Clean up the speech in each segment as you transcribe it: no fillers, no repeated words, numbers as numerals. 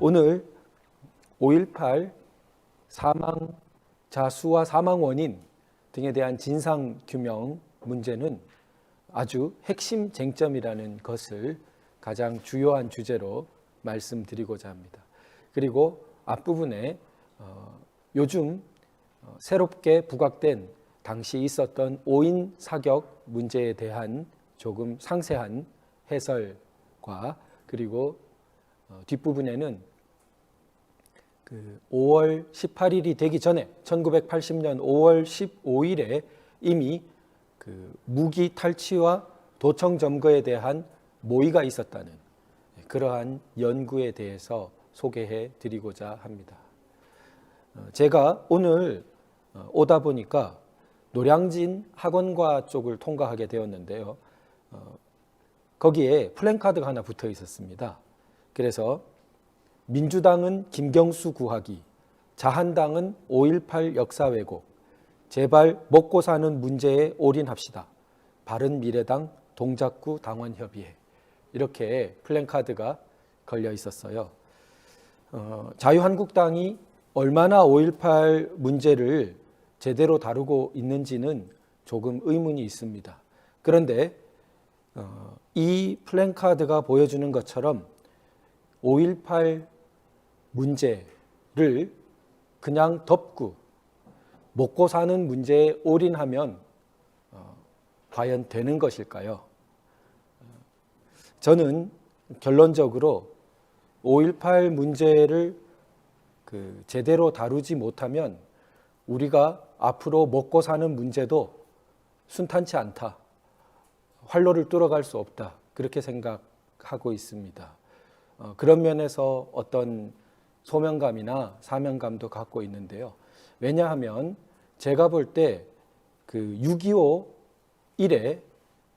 오늘 5.18 사망자 수와 사망 원인 등에 대한 진상 규명 문제는 아주 핵심 쟁점이라는 것을 가장 주요한 주제로 말씀드리고자 합니다. 그리고 앞부분에 요즘 새롭게 부각된 당시 있었던 5인 사격 문제에 대한 조금 상세한 해설과 그리고 뒷부분에는 5월 18일이 되기 전에 1980년 5월 15일에 이미 무기 탈취와 도청 점거에 대한 모의가 있었다는 그러한 연구에 대해서 소개해 드리고자 합니다. 제가 오늘 오다 보니까 노량진 학원과 쪽을 통과하게 되었는데요. 거기에 플랜카드가 하나 붙어 있었습니다. 그래서 민주당은 김경수 구하기, 자한당은 5.18 역사 왜곡, 제발 먹고 사는 문제에 올인합시다. 바른미래당 동작구 당원협의회, 이렇게 플랜카드가 걸려 있었어요. 자유한국당이 얼마나 5.18 문제를 제대로 다루고 있는지는 조금 의문이 있습니다. 그런데 이 플랜카드가 보여주는 것처럼 5.18 문제를 그냥 덮고 먹고 사는 문제에 올인하면 과연 되는 것일까요? 저는 결론적으로 5.18 문제를 제대로 다루지 못하면 우리가 앞으로 먹고 사는 문제도 순탄치 않다. 활로를 뚫어갈 수 없다. 그렇게 생각하고 있습니다. 그런 면에서 어떤 소명감이나 사명감도 갖고 있는데요. 왜냐하면 제가 볼 때 6.25 이래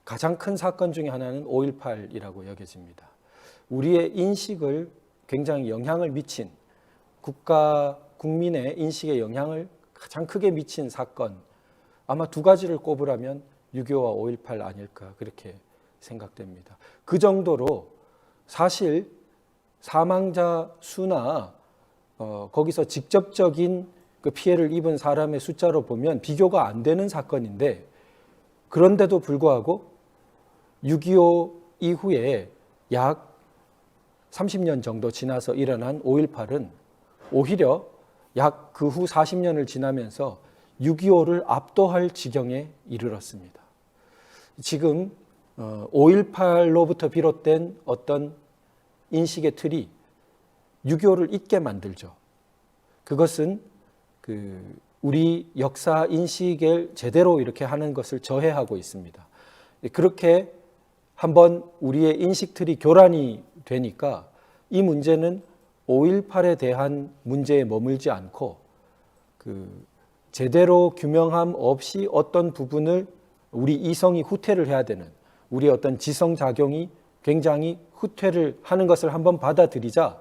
가장 큰 사건 중에 하나는 5.18이라고 여겨집니다. 우리의 인식을 굉장히 영향을 미친, 국민의 인식에 영향을 가장 크게 미친 사건, 아마 두 가지를 꼽으라면 6.25와 5.18 아닐까 그렇게 생각됩니다. 그 정도로 사실 사망자 수나 거기서 직접적인 피해를 입은 사람의 숫자로 보면 비교가 안 되는 사건인데, 그런데도 불구하고 6.25 이후에 약 30년 정도 지나서 일어난 5.18은 오히려 약 그 후 40년을 지나면서 6.25를 압도할 지경에 이르렀습니다. 지금 5.18로부터 비롯된 어떤 인식의 틀이 6.25를 잊게 만들죠. 그것은 우리 역사 인식을 제대로 이렇게 하는 것을 저해하고 있습니다. 그렇게 한번 우리의 인식 틀이 교란이 되니까 이 문제는 5.18에 대한 문제에 머물지 않고 제대로 규명함 없이 어떤 부분을 우리 이성이 후퇴를 해야 되는, 우리 어떤 지성작용이 굉장히 후퇴를 하는 것을 한번 받아들이자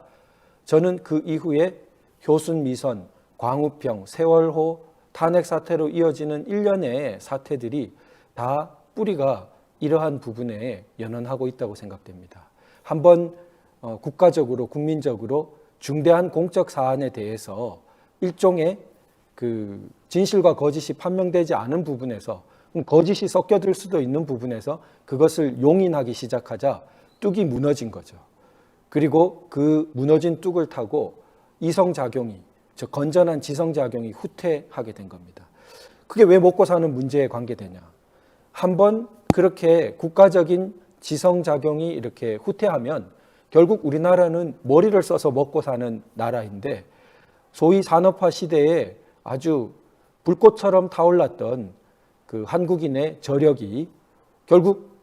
저는 그 이후에 효순 미선, 광우병, 세월호 탄핵 사태로 이어지는 일련의 사태들이 다 뿌리가 이러한 부분에 연연하고 있다고 생각됩니다. 한번 국가적으로 국민적으로 중대한 공적 사안에 대해서 일종의 진실과 거짓이 판명되지 않은 부분에서, 거짓이 섞여들 수도 있는 부분에서 그것을 용인하기 시작하자 뚝이 무너진 거죠. 그리고 그 무너진 뚝을 타고 이성작용이, 즉 건전한 지성작용이 후퇴하게 된 겁니다. 그게 왜 먹고 사는 문제에 관계되냐? 한번 그렇게 국가적인 지성작용이 이렇게 후퇴하면 결국 우리나라는 머리를 써서 먹고 사는 나라인데, 소위 산업화 시대에 아주 불꽃처럼 타올랐던 한국인의 저력이 결국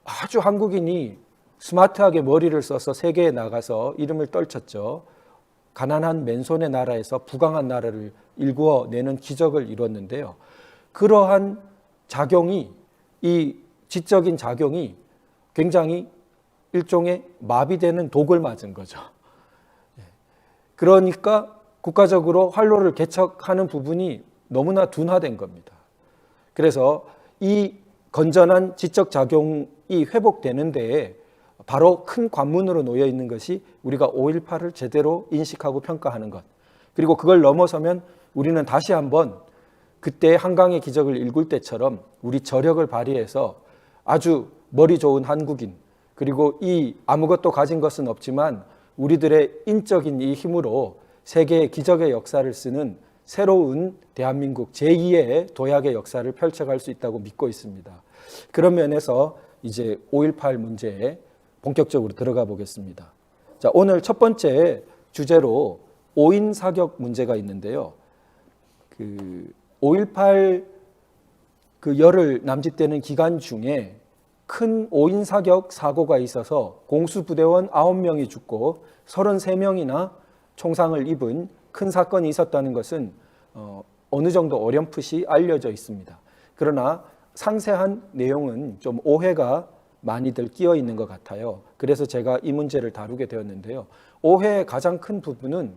아주 한국인이 스마트하게 머리를 써서 세계에 나가서 이름을 떨쳤죠. 가난한 맨손의 나라에서 부강한 나라를 일구어내는 기적을 이뤘는데요. 그러한 작용이, 이 지적인 작용이 굉장히 일종의 마비되는 독을 맞은 거죠. 그러니까 국가적으로 활로를 개척하는 부분이 너무나 둔화된 겁니다. 그래서 이 건전한 지적 작용이 회복되는 데에 바로 큰 관문으로 놓여 있는 것이 우리가 5.18을 제대로 인식하고 평가하는 것. 그리고 그걸 넘어서면 우리는 다시 한번 그때 한강의 기적을 읽을 때처럼 우리 저력을 발휘해서 아주 머리 좋은 한국인, 그리고 이 아무것도 가진 것은 없지만 우리들의 인적인 이 힘으로 세계의 기적의 역사를 쓰는 새로운 대한민국 제2의 도약의 역사를 펼쳐갈 수 있다고 믿고 있습니다. 그런 면에서 이제 5.18 문제에 본격적으로 들어가 보겠습니다. 자, 오늘 첫 번째 주제로 5인 사격 문제가 있는데요. 5.18 열흘 남짓되는 기간 중에 큰 5인 사격 사고가 있어서 공수부대원 9명이 죽고 33명이나 총상을 입은 큰 사건이 있었다는 것은 어느 정도 어렴풋이 알려져 있습니다. 그러나 상세한 내용은 좀 오해가 많이들 끼어 있는 것 같아요. 그래서 제가 이 문제를 다루게 되었는데요. 오해의 가장 큰 부분은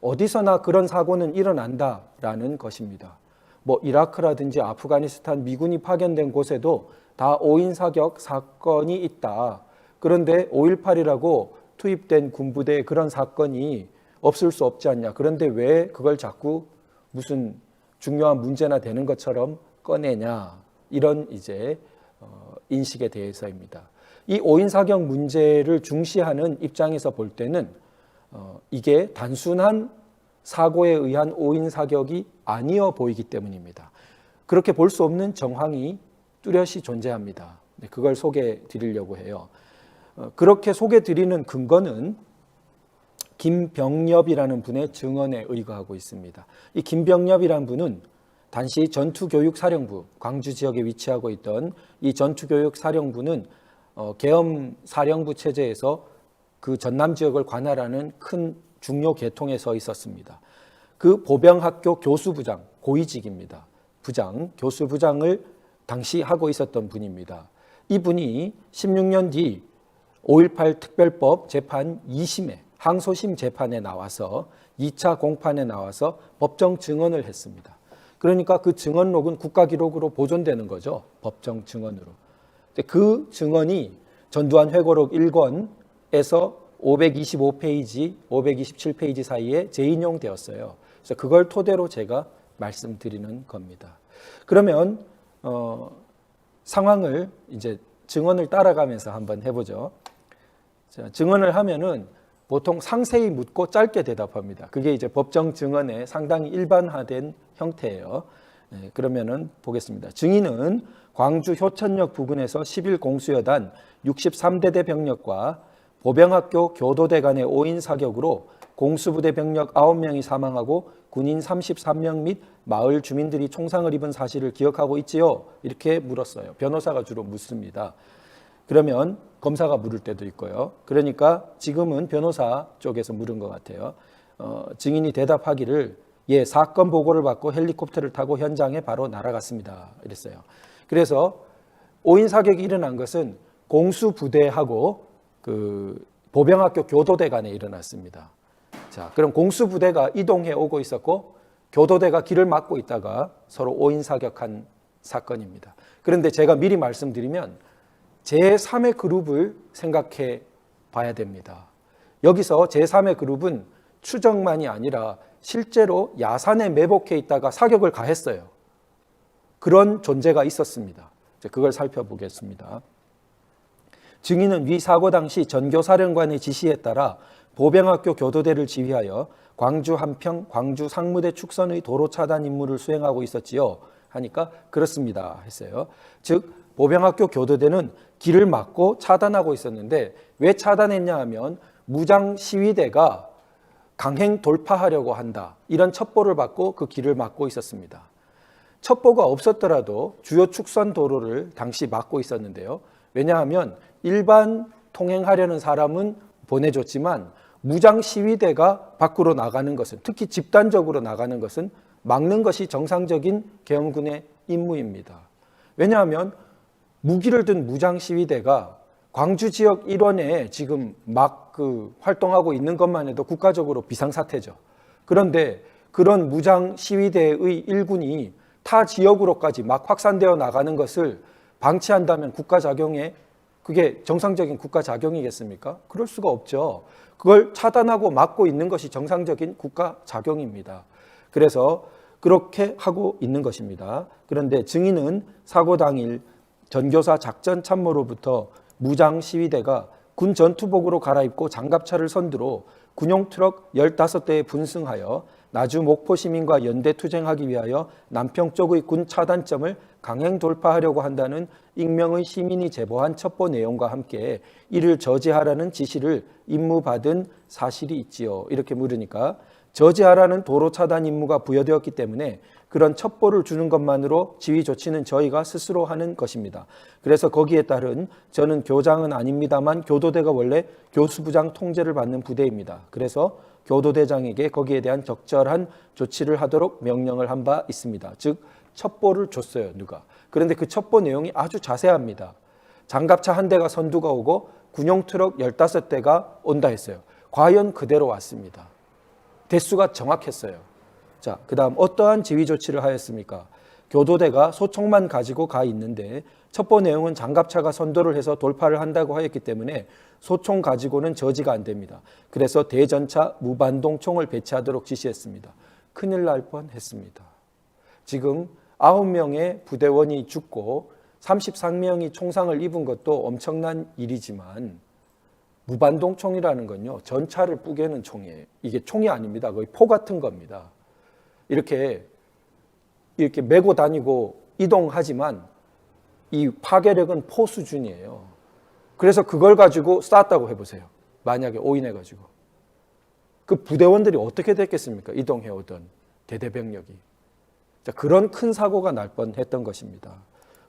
어디서나 그런 사고는 일어난다라는 것입니다. 뭐 이라크라든지 아프가니스탄 미군이 파견된 곳에도 다 5인 사격 사건이 있다. 그런데 5.18이라고 투입된 군부대에 그런 사건이 없을 수 없지 않냐. 그런데 왜 그걸 자꾸 무슨 중요한 문제나 되는 것처럼 꺼내냐. 이런 이제 인식에 대해서입니다. 이 5인 사격 문제를 중시하는 입장에서 볼 때는 이게 단순한 사고에 의한 5인 사격이 아니어 보이기 때문입니다. 그렇게 볼 수 없는 정황이 뚜렷이 존재합니다. 그걸 소개해 드리려고 해요. 그렇게 소개해 드리는 근거는 김병엽이라는 분의 증언에 의거하고 있습니다. 이 김병엽이라는 분은 당시 전투교육사령부, 광주 지역에 위치하고 있던 이 전투교육사령부는 계엄사령부 체제에서 그 전남 지역을 관할하는 큰 중요 계통에 서 있었습니다. 그 보병학교 교수부장, 고위직입니다. 부장, 교수부장을 당시 하고 있었던 분입니다. 이분이 16년 뒤 5.18 특별법 재판 2심에 항소심 재판에 나와서 2차 공판에 나와서 법정 증언을 했습니다. 그러니까 그 증언록은 국가기록으로 보존되는 거죠. 법정 증언으로. 그 증언이 전두환 회고록 1권에서 525페이지, 527페이지 사이에 재인용되었어요. 그래서 그걸 토대로 제가 말씀드리는 겁니다. 그러면 상황을 이제 증언을 따라가면서 한번 해보죠. 자, 증언을 하면은 보통 상세히 묻고 짧게 대답합니다. 그게 이제 법정 증언의 상당히 일반화된 형태예요. 네, 그러면은 보겠습니다. 증인은 광주 효천역 부근에서 10일 공수여단 63대대 병력과 보병학교 교도대 간의 5인 사격으로 공수부대 병력 9명이 사망하고 군인 33명 및 마을 주민들이 총상을 입은 사실을 기억하고 있지요? 이렇게 물었어요. 변호사가 주로 묻습니다. 그러면 검사가 물을 때도 있고요. 그러니까 지금은 변호사 쪽에서 물은 것 같아요. 증인이 대답하기를 예, 사건 보고를 받고 헬리콥터를 타고 현장에 바로 날아갔습니다. 이랬어요. 그래서 5인 사격이 일어난 것은 공수부대하고 그 보병학교 교도대 간에 일어났습니다. 자, 그럼 공수부대가 이동해 오고 있었고 교도대가 길을 막고 있다가 서로 5인 사격한 사건입니다. 그런데 제가 미리 말씀드리면 제3의 그룹을 생각해 봐야 됩니다. 여기서 제3의 그룹은 추정만이 아니라 실제로 야산에 매복해 있다가 사격을 가했어요. 그런 존재가 있었습니다. 그걸 살펴보겠습니다. 증인은 위 사고 당시 전교사령관의 지시에 따라 보병학교 교도대를 지휘하여 광주 한평, 광주 상무대 축선의 도로 차단 임무를 수행하고 있었지요. 하니까 그렇습니다 했어요. 즉 보병학교 교도대는 길을 막고 차단하고 있었는데 왜 차단했냐 하면 무장 시위대가 강행 돌파하려고 한다. 이런 첩보를 받고 그 길을 막고 있었습니다. 첩보가 없었더라도 주요 축선 도로를 당시 막고 있었는데요. 왜냐하면 일반 통행하려는 사람은 보내줬지만 무장 시위대가 밖으로 나가는 것은, 특히 집단적으로 나가는 것은 막는 것이 정상적인 계엄군의 임무입니다. 왜냐하면 무기를 든 무장 시위대가 광주 지역 일원에 지금 막 활동하고 있는 것만 해도 국가적으로 비상사태죠. 그런데 그런 무장 시위대의 일군이 타 지역으로까지 막 확산되어 나가는 것을 방치한다면 국가작용에 그게 정상적인 국가 작용이겠습니까? 그럴 수가 없죠. 그걸 차단하고 막고 있는 것이 정상적인 국가 작용입니다. 그래서 그렇게 하고 있는 것입니다. 그런데 증인은 사고 당일 전교사 작전 참모로부터 무장 시위대가 군 전투복으로 갈아입고 장갑차를 선두로 군용 트럭 15대에 분승하여 나주 목포 시민과 연대 투쟁하기 위하여 남평 쪽의 군 차단점을 강행 돌파하려고 한다는 익명의 시민이 제보한 첩보 내용과 함께 이를 저지하라는 지시를 임무받은 사실이 있지요. 이렇게 물으니까 저지하라는 도로 차단 임무가 부여되었기 때문에 그런 첩보를 주는 것만으로 지휘 조치는 저희가 스스로 하는 것입니다. 그래서 거기에 따른 저는 교장은 아닙니다만 교도대가 원래 교수부장 통제를 받는 부대입니다. 그래서 교도대장에게 거기에 대한 적절한 조치를 하도록 명령을 한 바 있습니다. 즉 첩보를 줬어요. 누가. 그런데 그 첩보 내용이 아주 자세합니다. 장갑차 한 대가 선두가 오고 군용 트럭 15대가 온다 했어요. 과연 그대로 왔습니다. 대수가 정확했어요. 자, 그 다음 어떠한 지휘 조치를 하였습니까? 교도대가 소총만 가지고 가 있는데 첩보 내용은 장갑차가 선도를 해서 돌파를 한다고 하였기 때문에 소총 가지고는 저지가 안 됩니다. 그래서 대전차 무반동 총을 배치하도록 지시했습니다. 큰일 날 뻔했습니다. 지금 9명의 부대원이 죽고 33명이 총상을 입은 것도 엄청난 일이지만 무반동 총이라는 건요, 전차를 뿌개는 총이에요. 이게 총이 아닙니다. 거의 포 같은 겁니다. 이렇게 메고 다니고 이동하지만 이 파괴력은 포 수준이에요. 그래서 그걸 가지고 쐈다고 해보세요. 만약에 오인해가지고. 그 부대원들이 어떻게 됐겠습니까? 이동해오던 대대병력이. 자, 그런 큰 사고가 날 뻔했던 것입니다.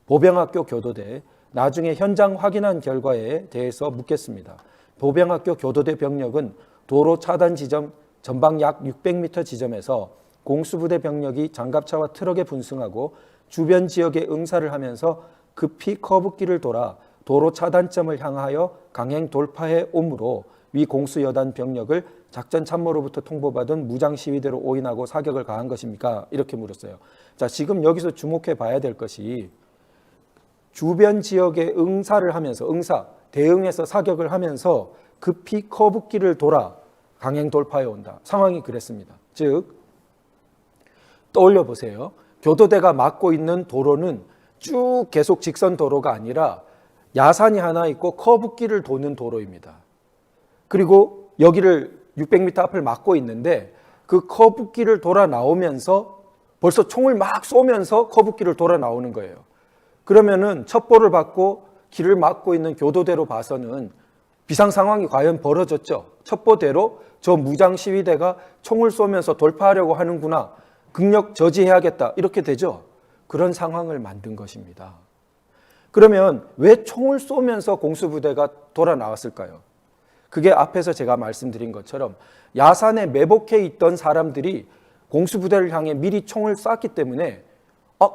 보병학교 교도대, 나중에 현장 확인한 결과에 대해서 묻겠습니다. 보병학교 교도대 병력은 도로 차단 지점 전방 약 600m 지점에서 공수부대 병력이 장갑차와 트럭에 분승하고 주변 지역에 응사를 하면서 급히 커브길을 돌아 도로 차단점을 향하여 강행 돌파해 오므로 위 공수여단 병력을 작전 참모로부터 통보받은 무장 시위대로 오인하고 사격을 가한 것입니까? 이렇게 물었어요. 자, 지금 여기서 주목해 봐야 될 것이 주변 지역에 응사를 하면서 대응해서 사격을 하면서 급히 커브길을 돌아 강행 돌파해 온다. 상황이 그랬습니다. 즉 떠올려 보세요. 교도대가 막고 있는 도로는 쭉 계속 직선 도로가 아니라 야산이 하나 있고 커브길을 도는 도로입니다. 그리고 여기를 600m 앞을 막고 있는데 그 커브길을 돌아 나오면서 벌써 총을 막 쏘면서 커브길을 돌아 나오는 거예요. 그러면은 첩보를 받고 길을 막고 있는 교도대로 봐서는 비상 상황이 과연 벌어졌죠. 첩보대로 저 무장 시위대가 총을 쏘면서 돌파하려고 하는구나. 극력 저지해야겠다. 이렇게 되죠. 그런 상황을 만든 것입니다. 그러면 왜 총을 쏘면서 공수부대가 돌아 나왔을까요? 그게 앞에서 제가 말씀드린 것처럼 야산에 매복해 있던 사람들이 공수부대를 향해 미리 총을 쐈기 때문에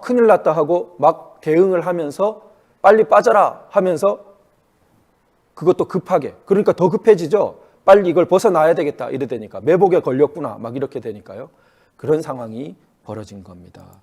큰일 났다 하고 막 대응을 하면서 빨리 빠져라 하면서 그것도 급하게, 그러니까 더 급해지죠. 빨리 이걸 벗어나야 되겠다 이러되니까 매복에 걸렸구나 막 이렇게 되니까요. 그런 상황이 벌어진 겁니다.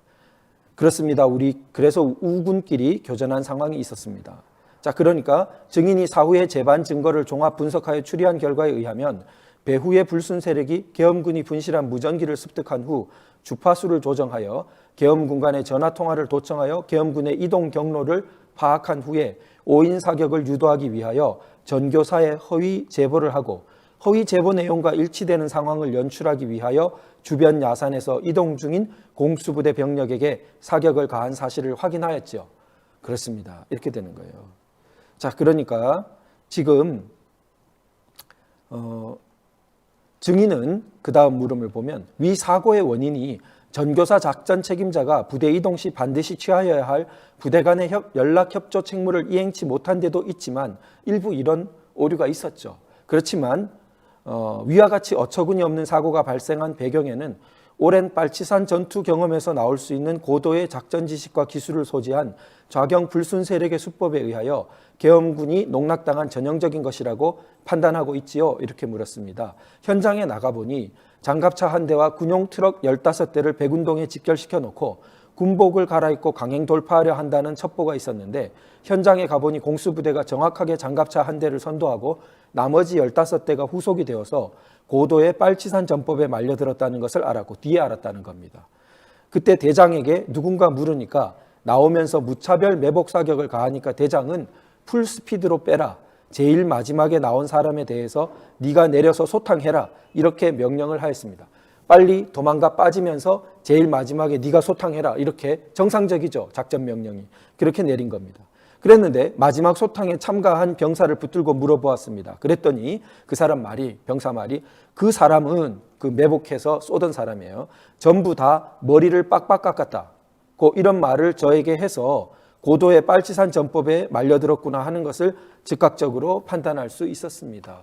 그렇습니다. 그래서 우군끼리 교전한 상황이 있었습니다. 자, 그러니까 증인이 사후에 재반 증거를 종합 분석하여 추리한 결과에 의하면 배후의 불순 세력이 계엄군이 분실한 무전기를 습득한 후 주파수를 조정하여 계엄군 간의 전화통화를 도청하여 계엄군의 이동 경로를 파악한 후에 오인 사격을 유도하기 위하여 전교사에 허위 제보를 하고 허위 제보 내용과 일치되는 상황을 연출하기 위하여 주변 야산에서 이동 중인 공수부대 병력에게 사격을 가한 사실을 확인하였죠. 그렇습니다. 이렇게 되는 거예요. 자, 그러니까 지금 증인은 그 다음 물음을 보면 위 사고의 원인이 전교사 작전 책임자가 부대 이동 시 반드시 취하여야 할 부대 간의 연락 협조 책무를 이행치 못한 데도 있지만 일부 이런 오류가 있었죠. 그렇지만 위와 같이 어처구니 없는 사고가 발생한 배경에는 오랜 빨치산 전투 경험에서 나올 수 있는 고도의 작전 지식과 기술을 소지한 좌경 불순 세력의 수법에 의하여 계엄군이 농락당한 전형적인 것이라고 판단하고 있지요. 이렇게 물었습니다. 현장에 나가보니 장갑차 한 대와 군용 트럭 15대를 백운동에 직결시켜 놓고 군복을 갈아입고 강행 돌파하려 한다는 첩보가 있었는데 현장에 가보니 공수부대가 정확하게 장갑차 한 대를 선도하고 나머지 15대가 후속이 되어서 고도의 빨치산 전법에 말려들었다는 것을 알았고 뒤에 알았다는 겁니다. 그때 대장에게 누군가 물으니까 나오면서 무차별 매복 사격을 가하니까 대장은 풀스피드로 빼라. 제일 마지막에 나온 사람에 대해서 네가 내려서 소탕해라. 이렇게 명령을 하였습니다. 빨리 도망가 빠지면서 제일 마지막에 네가 소탕해라. 이렇게 정상적이죠. 작전 명령이. 그렇게 내린 겁니다. 그랬는데 마지막 소탕에 참가한 병사를 붙들고 물어보았습니다. 그랬더니 그 사람 말이, 병사 말이, 그 사람은 그 매복해서 쏘던 사람이에요. 전부 다 머리를 빡빡 깎았다. 이런 말을 저에게 해서 고도의 빨치산 전법에 말려들었구나 하는 것을 즉각적으로 판단할 수 있었습니다.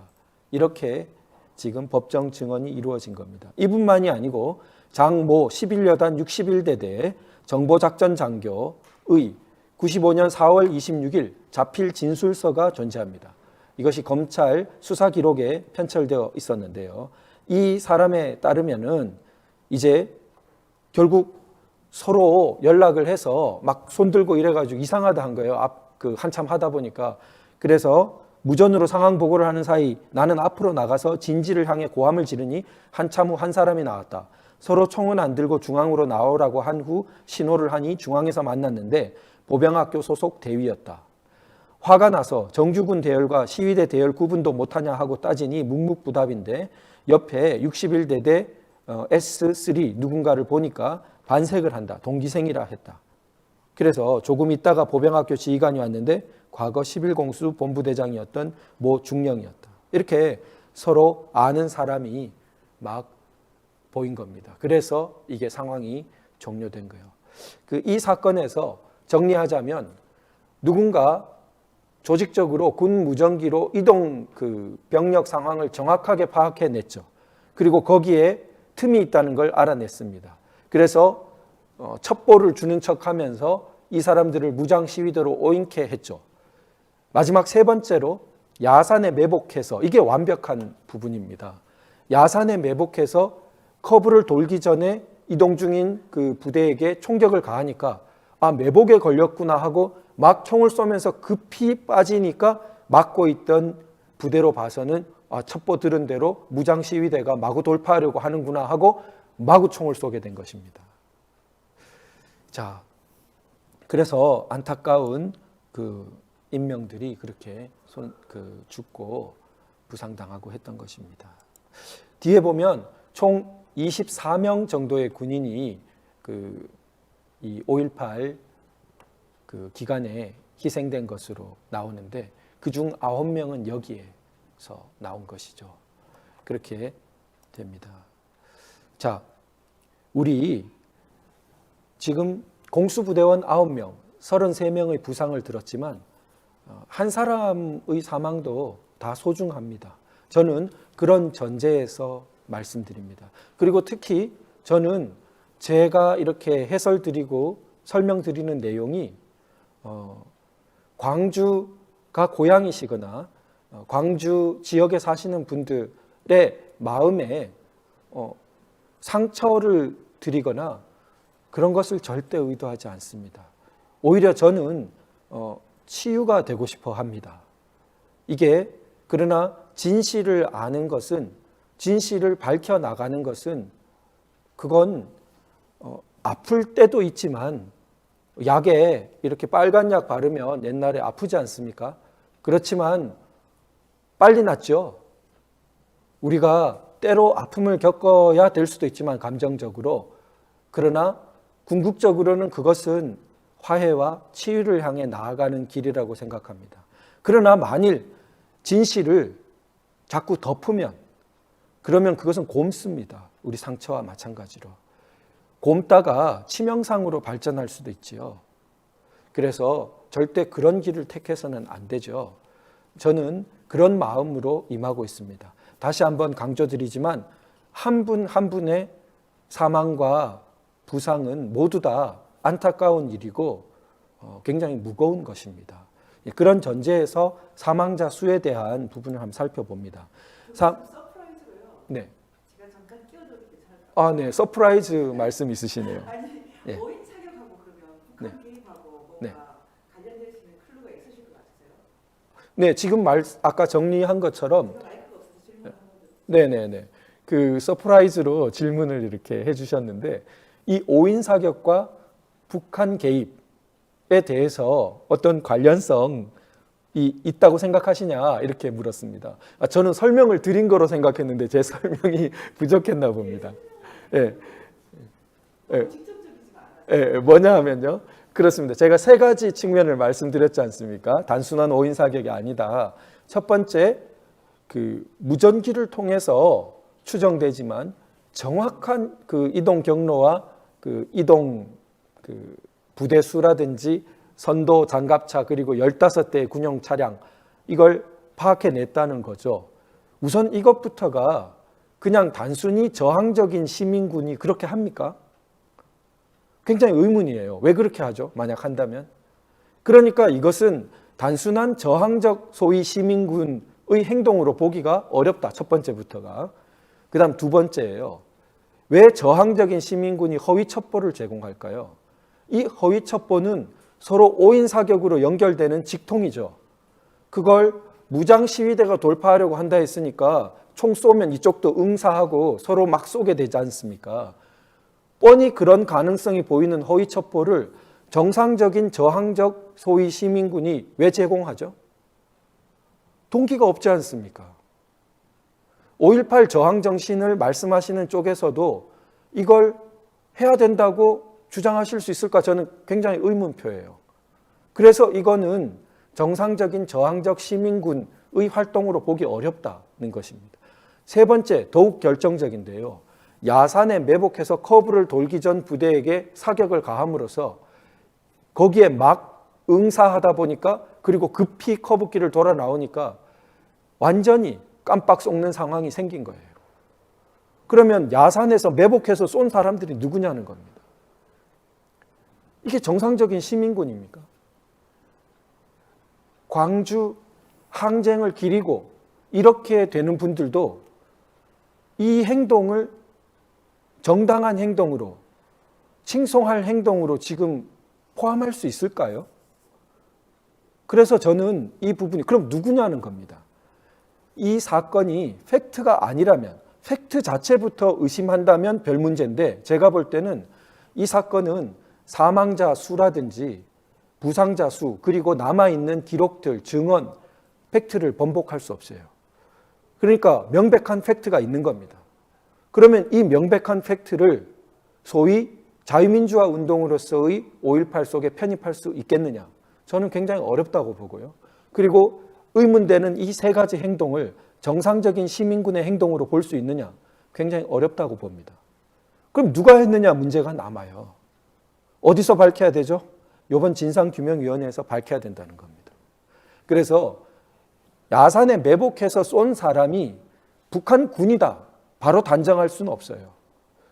이렇게 지금 법정 증언이 이루어진 겁니다. 이뿐만이 아니고 장모 11여단 61대대 정보작전 장교의 95년 4월 26일 자필 진술서가 존재합니다. 이것이 검찰 수사 기록에 편철되어 있었는데요. 이 사람에 따르면은 이제 결국 서로 연락을 해서 막 손들고 이래가지고 이상하다 한 거예요. 한참 하다 보니까. 그래서 무전으로 상황 보고를 하는 사이 나는 앞으로 나가서 진지를 향해 고함을 지르니 한참 후 한 사람이 나왔다. 서로 총은 안 들고 중앙으로 나오라고 한 후 신호를 하니 중앙에서 만났는데 보병학교 소속 대위였다. 화가 나서 정규군 대열과 시위대 대열 구분도 못하냐 하고 따지니 묵묵부답인데 옆에 61대대 S3 누군가를 보니까 반색을 한다. 동기생이라 했다. 그래서 조금 있다가 보병학교 지휘관이 왔는데 과거 11공수 본부대장이었던 모 중령이었다. 이렇게 서로 아는 사람이 막 보인 겁니다. 그래서 이게 상황이 종료된 거예요. 이 사건에서 정리하자면 누군가 조직적으로 군 무전기로 이동 병력 상황을 정확하게 파악해냈죠. 그리고 거기에 틈이 있다는 걸 알아냈습니다. 그래서 첩보를 주는 척하면서 이 사람들을 무장 시위대로 오인케 했죠. 마지막 세 번째로 야산에 매복해서, 이게 완벽한 부분입니다. 야산에 매복해서 커브를 돌기 전에 이동 중인 그 부대에게 총격을 가하니까 매복에 걸렸구나 하고 막 총을 쏘면서 급히 빠지니까 막고 있던 부대로 봐서는 첩보 들은 대로 무장 시위대가 마구 돌파하려고 하는구나 하고 마구 총을 쏘게 된 것입니다. 자, 그래서 안타까운 인명들이 그렇게 죽고 부상당하고 했던 것입니다. 뒤에 보면 총 24명 정도의 군인이 이 5.18 기간에 희생된 것으로 나오는데 그중 9명은 여기에서 나온 것이죠. 그렇게 됩니다. 자, 우리 지금 공수부대원 9명, 33명의 부상을 들었지만 한 사람의 사망도 다 소중합니다. 저는 그런 전제에서 말씀드립니다. 그리고 특히 저는 제가 이렇게 해설드리고 설명드리는 내용이 광주가 고향이시거나 광주 지역에 사시는 분들의 마음에 상처를 드리거나 그런 것을 절대 의도하지 않습니다. 오히려 저는 치유가 되고 싶어 합니다. 이게 그러나 진실을 아는 것은, 진실을 밝혀나가는 것은 그건 아플 때도 있지만 약에 이렇게 빨간 약 바르면 옛날에 아프지 않습니까? 그렇지만 빨리 낫죠. 우리가 때로 아픔을 겪어야 될 수도 있지만 감정적으로, 그러나 궁극적으로는 그것은 화해와 치유를 향해 나아가는 길이라고 생각합니다. 그러나 만일 진실을 자꾸 덮으면 그러면 그것은 곪습니다. 우리 상처와 마찬가지로. 곪다가 치명상으로 발전할 수도 있지요. 그래서 절대 그런 길을 택해서는 안 되죠. 저는 그런 마음으로 임하고 있습니다. 다시 한번 강조드리지만 한 분 한 분의 사망과 부상은 모두 다 안타까운 일이고 굉장히 무거운 것입니다. 그런 전제에서 사망자 수에 대한 부분을 한번 살펴봅니다. 서프라이즈로요. 네. 제가 잠깐 끼어들게 잘. 네, 서프라이즈 말씀 있으시네요. 아니, 예. 오인 사격하고 네, 지금 아까 정리한 것처럼 마이크가 없어서 질문하는 거죠. 네네네. 그 서프라이즈로 질문을 이렇게 해주셨는데 이 5인 사격과 북한 개입에 대해서 어떤 관련성이 있다고 생각하시냐 이렇게 물었습니다. 저는 설명을 드린 거로 생각했는데 제 설명이 부족했나 봅니다. 예. 예. 직접적이지가 않아요. 예, 뭐냐 하면요. 그렇습니다. 제가 세 가지 측면을 말씀드렸지 않습니까? 단순한 5인 사격이 아니다. 첫 번째, 그 무전기를 통해서 추정되지만 정확한 그 이동 경로와 그 이동 그 부대 수라든지 선도 장갑차 그리고 15대의 군용 차량 이걸 파악해냈다는 거죠. 우선 이것부터가 그냥 단순히 저항적인 시민군이 그렇게 합니까? 굉장히 의문이에요. 왜 그렇게 하죠? 만약 한다면. 그러니까 이것은 단순한 저항적 소위 시민군의 행동으로 보기가 어렵다. 첫 번째부터가. 그 다음 두 번째예요. 왜 저항적인 시민군이 허위 첩보를 제공할까요? 이 허위 첩보는 서로 5인 사격으로 연결되는 직통이죠. 그걸 무장 시위대가 돌파하려고 한다 했으니까 총 쏘면 이쪽도 응사하고 서로 막 쏘게 되지 않습니까? 뻔히 그런 가능성이 보이는 허위 첩보를 정상적인 저항적 소위 시민군이 왜 제공하죠? 동기가 없지 않습니까? 5.18 저항 정신을 말씀하시는 쪽에서도 이걸 해야 된다고 주장하실 수 있을까? 저는 굉장히 의문표예요. 그래서 이거는 정상적인 저항적 시민군의 활동으로 보기 어렵다는 것입니다. 세 번째, 더욱 결정적인데요. 야산에 매복해서 커브를 돌기 전 부대에게 사격을 가함으로써 거기에 막 응사하다 보니까 그리고 급히 커브길을 돌아 나오니까 완전히 깜빡 속는 상황이 생긴 거예요. 그러면 야산에서 매복해서 쏜 사람들이 누구냐는 겁니다. 이게 정상적인 시민군입니까? 광주 항쟁을 기리고 이렇게 되는 분들도 이 행동을 정당한 행동으로 칭송할 행동으로 지금 포함할 수 있을까요? 그래서 저는 이 부분이 그럼 누구냐는 겁니다. 이 사건이 팩트가 아니라면 팩트 자체부터 의심한다면 별 문제인데 제가 볼 때는 이 사건은 사망자 수라든지 부상자 수 그리고 남아있는 기록들, 증언, 팩트를 번복할 수 없어요. 그러니까 명백한 팩트가 있는 겁니다. 그러면 이 명백한 팩트를 소위 자유민주화 운동으로서의 5.18 속에 편입할 수 있겠느냐? 저는 굉장히 어렵다고 보고요. 그리고 의문되는 이 세 가지 행동을 정상적인 시민군의 행동으로 볼 수 있느냐? 굉장히 어렵다고 봅니다. 그럼 누가 했느냐 문제가 남아요. 어디서 밝혀야 되죠? 이번 진상규명위원회에서 밝혀야 된다는 겁니다. 그래서 야산에 매복해서 쏜 사람이 북한 군이다. 바로 단정할 수는 없어요.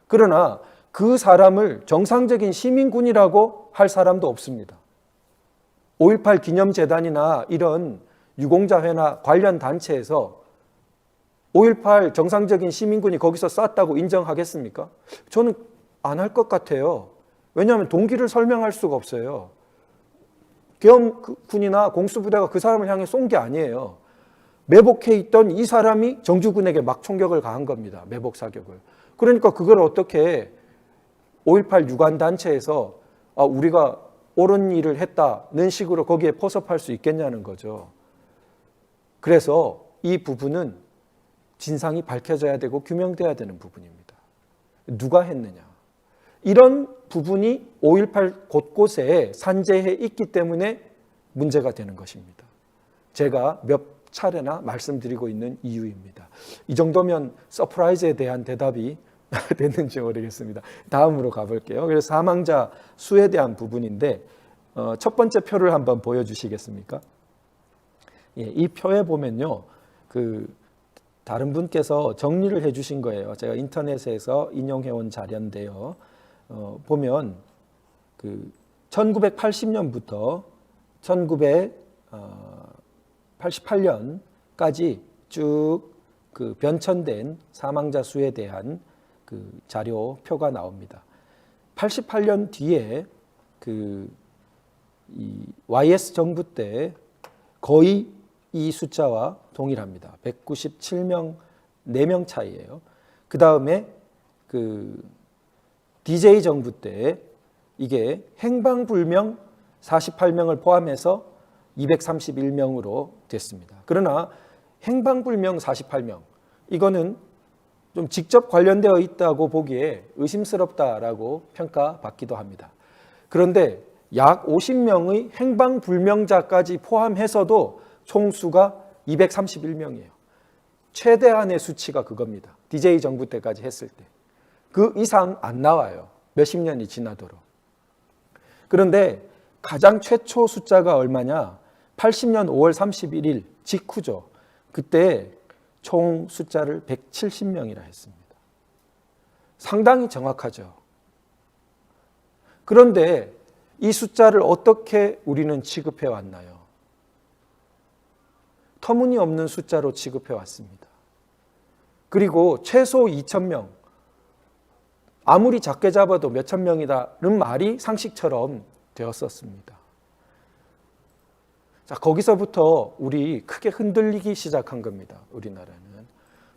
그러나 그 사람을 정상적인 시민군이라고 할 사람도 없습니다. 5.18 기념재단이나 이런 유공자회나 관련 단체에서 5.18 정상적인 시민군이 거기서 쐈다고 인정하겠습니까? 저는 안 할 것 같아요. 왜냐하면 동기를 설명할 수가 없어요. 계엄군이나 공수부대가 그 사람을 향해 쏜 게 아니에요. 매복해 있던 이 사람이 정주군에게 막 총격을 가한 겁니다. 매복 사격을. 그러니까 그걸 어떻게 5.18 유관단체에서 우리가 옳은 일을 했다는 식으로 거기에 포섭할 수 있겠냐는 거죠. 그래서 이 부분은 진상이 밝혀져야 되고 규명돼야 되는 부분입니다. 누가 했느냐. 이런 부분이 5.18 곳곳에 산재해 있기 때문에 문제가 되는 것입니다. 제가 몇 차례나 말씀드리고 있는 이유입니다. 이 정도면 서프라이즈에 대한 대답이 됐는지 모르겠습니다. 다음으로 가볼게요. 그래서 사망자 수에 대한 부분인데 첫 번째 표를 한번 보여주시겠습니까? 예, 이 표에 보면요, 다른 분께서 정리를 해주신 거예요. 제가 인터넷에서 인용해온 자료인데요. 보면 1980년부터 1988년까지 쭉 변천된 사망자 수에 대한 자료표가 나옵니다. 88년 뒤에 이 YS 정부 때 거의 이 숫자와 동일합니다. 197명, 4명 차이예요. 그 다음에 그 DJ 정부 때 이게 행방불명 48명을 포함해서 231명으로 됐습니다. 그러나 행방불명 48명, 이거는 좀 직접 관련되어 있다고 보기에 의심스럽다라고 평가받기도 합니다. 그런데 약 50명의 행방불명자까지 포함해서도 총수가 231명이에요. 최대한의 수치가 그겁니다. DJ 정부 때까지 했을 때. 그 이상 안 나와요. 몇십 년이 지나도록. 그런데 가장 최초 숫자가 얼마냐? 80년 5월 31일 직후죠. 그때 총 숫자를 170명이라 했습니다. 상당히 정확하죠. 그런데 이 숫자를 어떻게 우리는 취급해 왔나요? 터무니없는 숫자로 취급해 왔습니다. 그리고 최소 2,000명, 아무리 작게 잡아도 몇천 명이다는 말이 상식처럼 되었었습니다. 자, 거기서부터 우리 크게 흔들리기 시작한 겁니다. 우리나라는.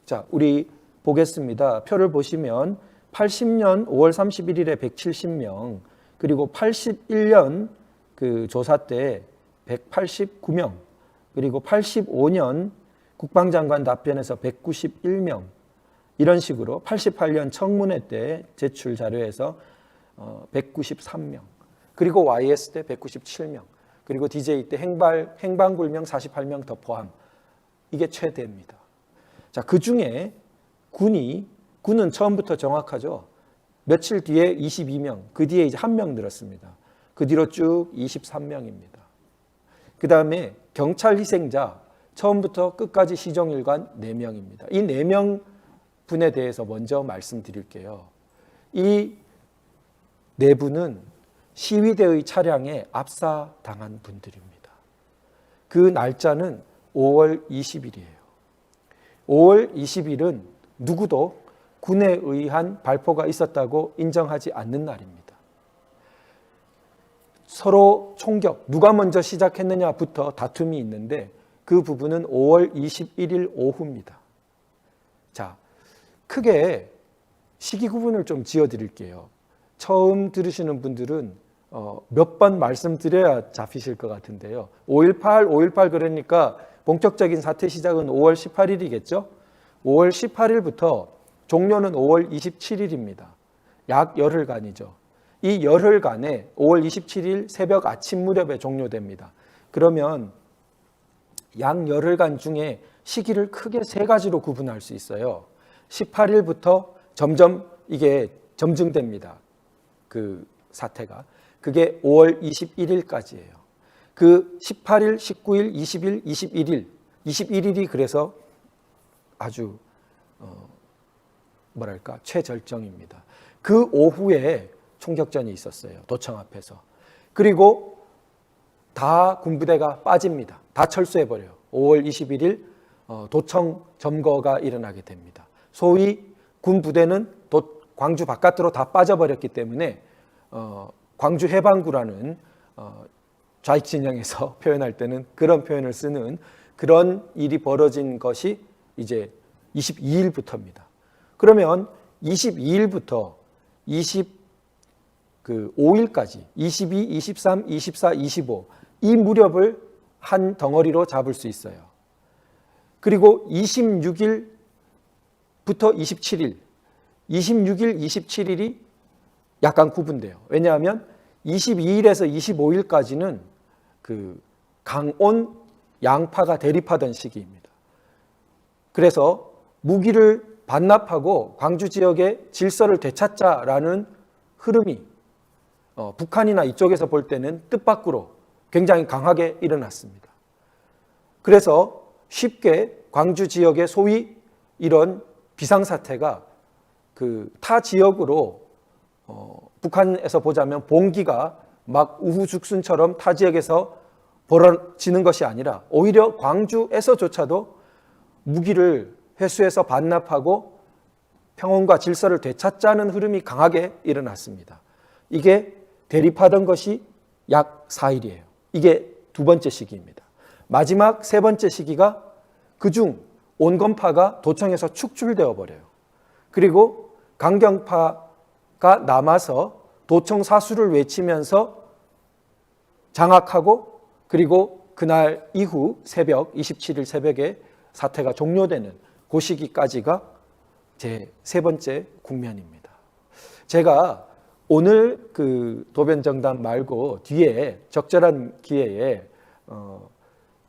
자, 우리 보겠습니다. 표를 보시면 80년 5월 31일에 170명, 그리고 81년 그 조사 때 189명, 그리고 85년 국방장관 답변에서 191명, 이런 식으로 88년 청문회 때 제출 자료에서 193명, 그리고 YS 때 197명, 그리고 DJ 때 행방불명 48명 더 포함, 이게 최대입니다. 자, 그 중에 군은 처음부터 정확하죠. 며칠 뒤에 22명, 그 뒤에 이제 1명 늘었습니다. 그 뒤로 쭉 23명입니다. 그 다음에 경찰 희생자, 처음부터 끝까지 시종일관 4명입니다. 이 4명 분에 대해서 먼저 말씀드릴게요. 이 4분은 시위대의 차량에 압사당한 분들입니다. 그 날짜는 5월 20일이에요. 5월 20일은 누구도 군에 의한 발포가 있었다고 인정하지 않는 날입니다. 서로 총격, 누가 먼저 시작했느냐부터 다툼이 있는데 그 부분은 5월 21일 오후입니다. 자, 크게 시기 구분을 좀 지어드릴게요. 처음 들으시는 분들은 몇 번 말씀드려야 잡히실 것 같은데요. 5.18 그러니까 본격적인 사태 시작은 5월 18일이겠죠? 5월 18일부터 종료는 5월 27일입니다. 약 열흘간이죠. 이 열흘간에 5월 27일 새벽 아침 무렵에 종료됩니다. 그러면 약 열흘간 중에 시기를 크게 3가지로 구분할 수 있어요. 18일부터 점점 이게 점증됩니다. 그 사태가. 그게 5월 21일까지예요. 그 18일, 19일, 20일, 21일, 21일이 그래서 아주 최절정입니다. 그 오후에 총격전이 있었어요. 도청 앞에서. 그리고 다 군부대가 빠집니다. 다 철수해버려요. 5월 21일 도청 점거가 일어나게 됩니다. 소위 군부대는 광주 바깥으로 다 빠져버렸기 때문에 광주 해방구라는 좌익 진영에서 표현할 때는 그런 표현을 쓰는 그런 일이 벌어진 것이 이제 22일부터입니다. 그러면 22일부터 25일까지 22, 23, 24, 25 이 무렵을 한 덩어리로 잡을 수 있어요. 그리고 26일부터 27일, 26일, 27일이 약간 구분돼요. 왜냐하면 22일에서 25일까지는 그 강온 양파가 대립하던 시기입니다. 그래서 무기를 반납하고 광주 지역의 질서를 되찾자라는 흐름이 북한이나 이쪽에서 볼 때는 뜻밖으로 굉장히 강하게 일어났습니다. 그래서 쉽게 광주 지역의 소위 이런 비상사태가 그 타 지역으로 북한에서 보자면 봉기가 막 우후죽순처럼 타 지역에서 벌어지는 것이 아니라 오히려 광주에서조차도 무기를 회수해서 반납하고 평온과 질서를 되찾자는 흐름이 강하게 일어났습니다. 이게 대립하던 것이 약 4일이에요. 이게 두 번째 시기입니다. 마지막 세 번째 시기가 그중 온건파가 도청에서 축출되어 버려요. 그리고 강경파가 남아서 도청 사수를 외치면서 장악하고 그리고 그날 이후 새벽 27일 새벽에 사태가 종료되는 그 시기까지가 제 세 번째 국면입니다. 제가 오늘 그 도변정담 말고 뒤에 적절한 기회에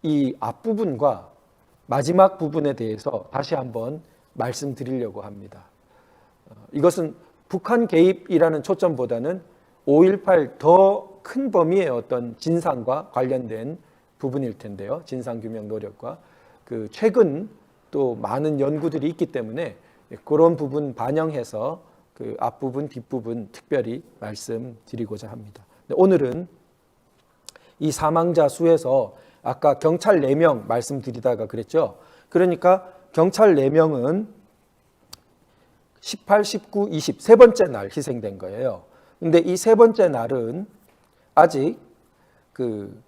이 앞부분과 마지막 부분에 대해서 다시 한번 말씀드리려고 합니다. 이것은 북한 개입이라는 초점보다는 5.18 더 큰 범위의 어떤 진상과 관련된 부분일 텐데요. 진상규명 노력과 그 최근 또 많은 연구들이 있기 때문에 그런 부분 반영해서 그 앞부분, 뒷부분 특별히 말씀드리고자 합니다. 오늘은 이 사망자 수에서 아까 경찰 4명 말씀드리다가 그랬죠. 그러니까 경찰 4명은 18, 19, 20 세 번째 날 희생된 거예요. 근데 이 세 번째 날은 아직 그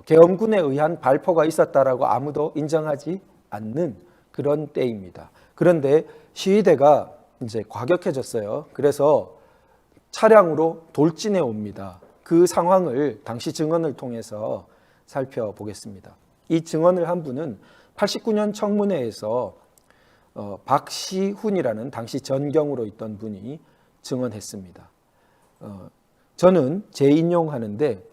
계엄군에 의한 발포가 있었다라고 아무도 인정하지 않는 그런 때입니다. 그런데 시위대가 이제 과격해졌어요. 그래서 차량으로 돌진해 옵니다. 그 상황을 당시 증언을 통해서 살펴보겠습니다. 이 증언을 한 분은 89년 청문회에서 박시훈이라는 당시 전경으로 있던 분이 증언했습니다. 저는 재인용하는데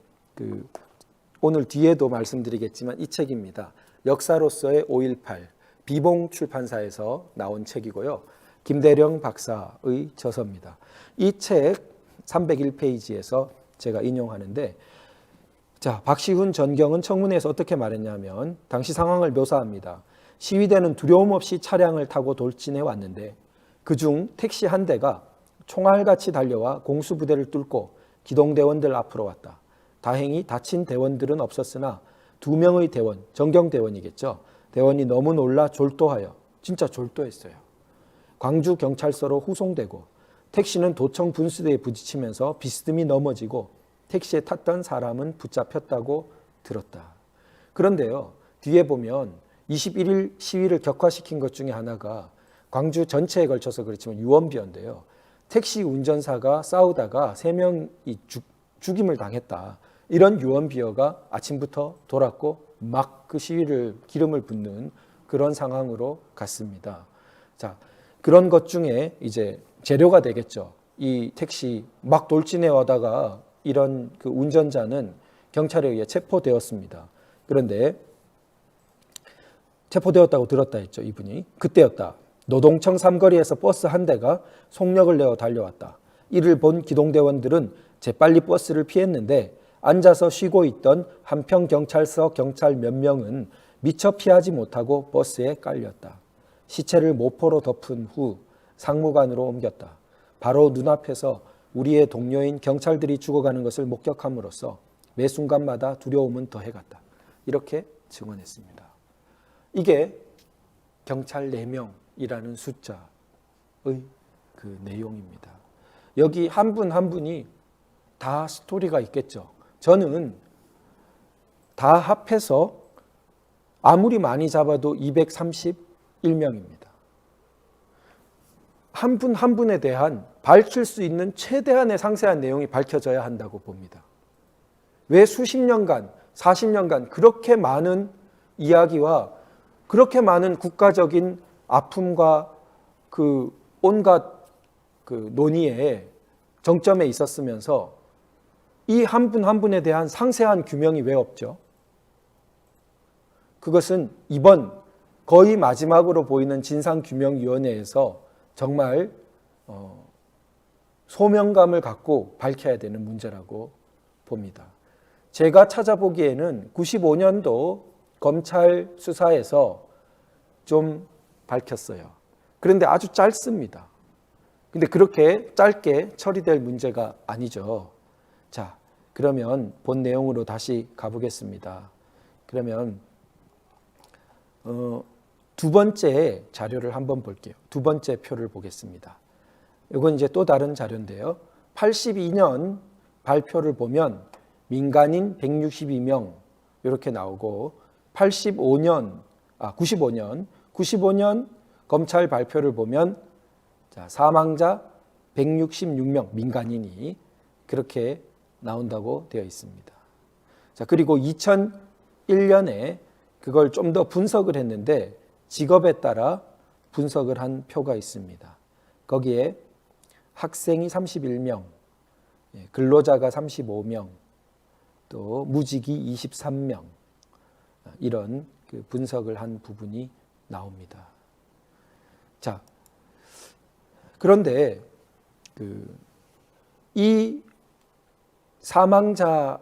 오늘 뒤에도 말씀드리겠지만 이 책입니다. 역사로서의 5.18 비봉 출판사에서 나온 책이고요. 김대령 박사의 저서입니다. 이 책 301페이지에서 제가 인용하는데 자, 박시훈 전경은 청문회에서 어떻게 말했냐면 당시 상황을 묘사합니다. 시위대는 두려움 없이 차량을 타고 돌진해 왔는데 그중 택시 한 대가 총알같이 달려와 공수부대를 뚫고 기동대원들 앞으로 왔다. 다행히 다친 대원들은 없었으나 2명의 대원, 정경대원이겠죠. 대원이 너무 놀라 졸도하여 진짜 졸도했어요. 광주경찰서로 후송되고 택시는 도청 분수대에 부딪히면서 비스듬히 넘어지고 택시에 탔던 사람은 붙잡혔다고 들었다. 그런데요, 뒤에 보면 21일 시위를 격화시킨 것 중에 하나가 광주 전체에 걸쳐서 그렇지만 유언비어인데요. 택시 운전사가 싸우다가 3명이 죽임을 당했다. 이런 유언비어가 아침부터 돌았고 막 그 시위를 기름을 붓는 그런 상황으로 갔습니다. 자, 그런 것 중에 이제 재료가 되겠죠. 이 택시 막 돌진해 와다가 이런 그 운전자는 경찰에 의해 체포되었습니다. 그런데 체포되었다고 들었다 했죠. 이분이. 그때였다. 노동청 삼거리에서 버스 한 대가 속력을 내어 달려왔다. 이를 본 기동대원들은 재빨리 버스를 피했는데 앉아서 쉬고 있던 한평경찰서 경찰 몇 명은 미처 피하지 못하고 버스에 깔렸다. 시체를 모포로 덮은 후 상무관으로 옮겼다. 바로 눈앞에서 우리의 동료인 경찰들이 죽어가는 것을 목격함으로써 매 순간마다 두려움은 더해갔다. 이렇게 증언했습니다. 이게 경찰 4명이라는 숫자의 그 내용입니다. 여기 한 분 한 분이 다 스토리가 있겠죠. 저는 다 합해서 아무리 많이 잡아도 231명입니다. 한 분 한 분에 대한 밝힐 수 있는 최대한의 상세한 내용이 밝혀져야 한다고 봅니다. 왜 수십 년간, 40년간 그렇게 많은 이야기와 그렇게 많은 국가적인 아픔과 그 온갖 그 논의에 정점에 있었으면서 이 한 분 한 분에 대한 상세한 규명이 왜 없죠? 그것은 이번 거의 마지막으로 보이는 진상규명위원회에서 정말 소명감을 갖고 밝혀야 되는 문제라고 봅니다. 제가 찾아보기에는 95년도 검찰 수사에서 좀 밝혔어요. 그런데 아주 짧습니다. 근데 그렇게 짧게 처리될 문제가 아니죠. 자, 그러면 본 내용으로 다시 가보겠습니다. 그러면 두 번째 자료를 한번 볼게요. 두 번째 표를 보겠습니다. 이건 이제 또 다른 자료인데요. 82년 발표를 보면 민간인 162명, 이렇게 나오고 95년 검찰 발표를 보면 자, 사망자 166명 민간인이 그렇게 나온다고 되어 있습니다. 자, 그리고 2001년에 그걸 좀 더 분석을 했는데 직업에 따라 분석을 한 표가 있습니다. 거기에 학생이 31명, 근로자가 35명, 또 무직이 23명 이런 그 분석을 한 부분이 나옵니다. 자, 그런데 이 사망자의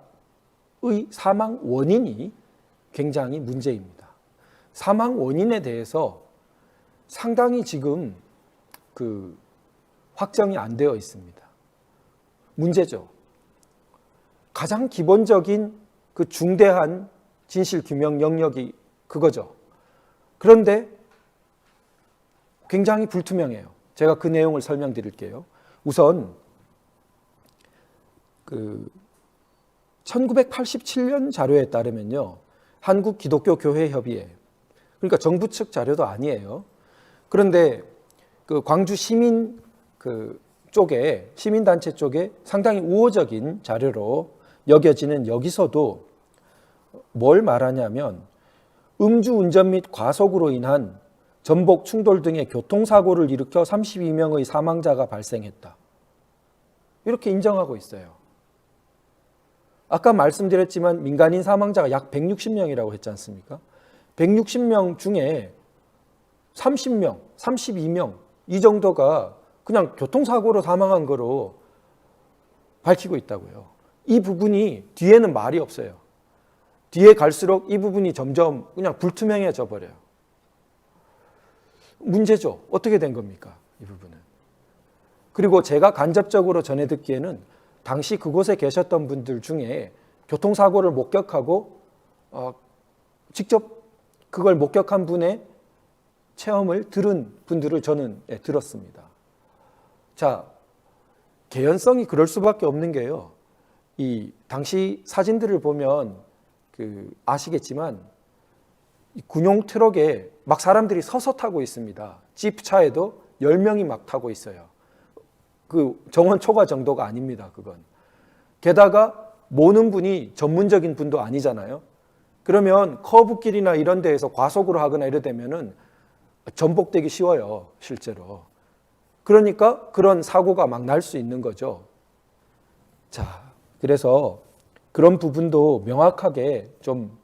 사망 원인이 굉장히 문제입니다. 사망 원인에 대해서 상당히 지금 확정이 안 되어 있습니다. 문제죠. 가장 기본적인 그 중대한 진실 규명 영역이 그거죠. 그런데 굉장히 불투명해요. 제가 그 내용을 설명드릴게요. 우선 1987년 자료에 따르면요, 한국 기독교 교회 협의회, 그러니까 정부 측 자료도 아니에요. 그런데 그 광주 시민 쪽에 시민단체 쪽에 상당히 우호적인 자료로 여겨지는 여기서도 뭘 말하냐면 음주운전 및 과속으로 인한 전복 충돌 등의 교통사고를 일으켜 32명의 사망자가 발생했다. 이렇게 인정하고 있어요. 아까 말씀드렸지만 민간인 사망자가 약 160명이라고 했지 않습니까? 160명 중에 30명, 32명 이 정도가 그냥 교통사고로 사망한 거로 밝히고 있다고요. 이 부분이 뒤에는 말이 없어요. 뒤에 갈수록 이 부분이 점점 그냥 불투명해져 버려요. 문제죠. 어떻게 된 겁니까? 이 부분은. 그리고 제가 간접적으로 전해 듣기에는 당시 그곳에 계셨던 분들 중에 교통사고를 목격하고 직접 그걸 목격한 분의 체험을 들은 분들을 저는 들었습니다. 자, 개연성이 그럴 수밖에 없는 게요. 이 당시 사진들을 보면 아시겠지만 군용 트럭에 막 사람들이 서서 타고 있습니다. 지프차에도 10명이 막 타고 있어요. 그 정원 초과 정도가 아닙니다. 그건. 게다가 모는 분이 전문적인 분도 아니잖아요. 그러면 커브길이나 이런 데에서 과속으로 하거나 이러되면은 전복되기 쉬워요. 실제로. 그러니까 그런 사고가 막 날 수 있는 거죠. 자, 그래서 그런 부분도 명확하게 좀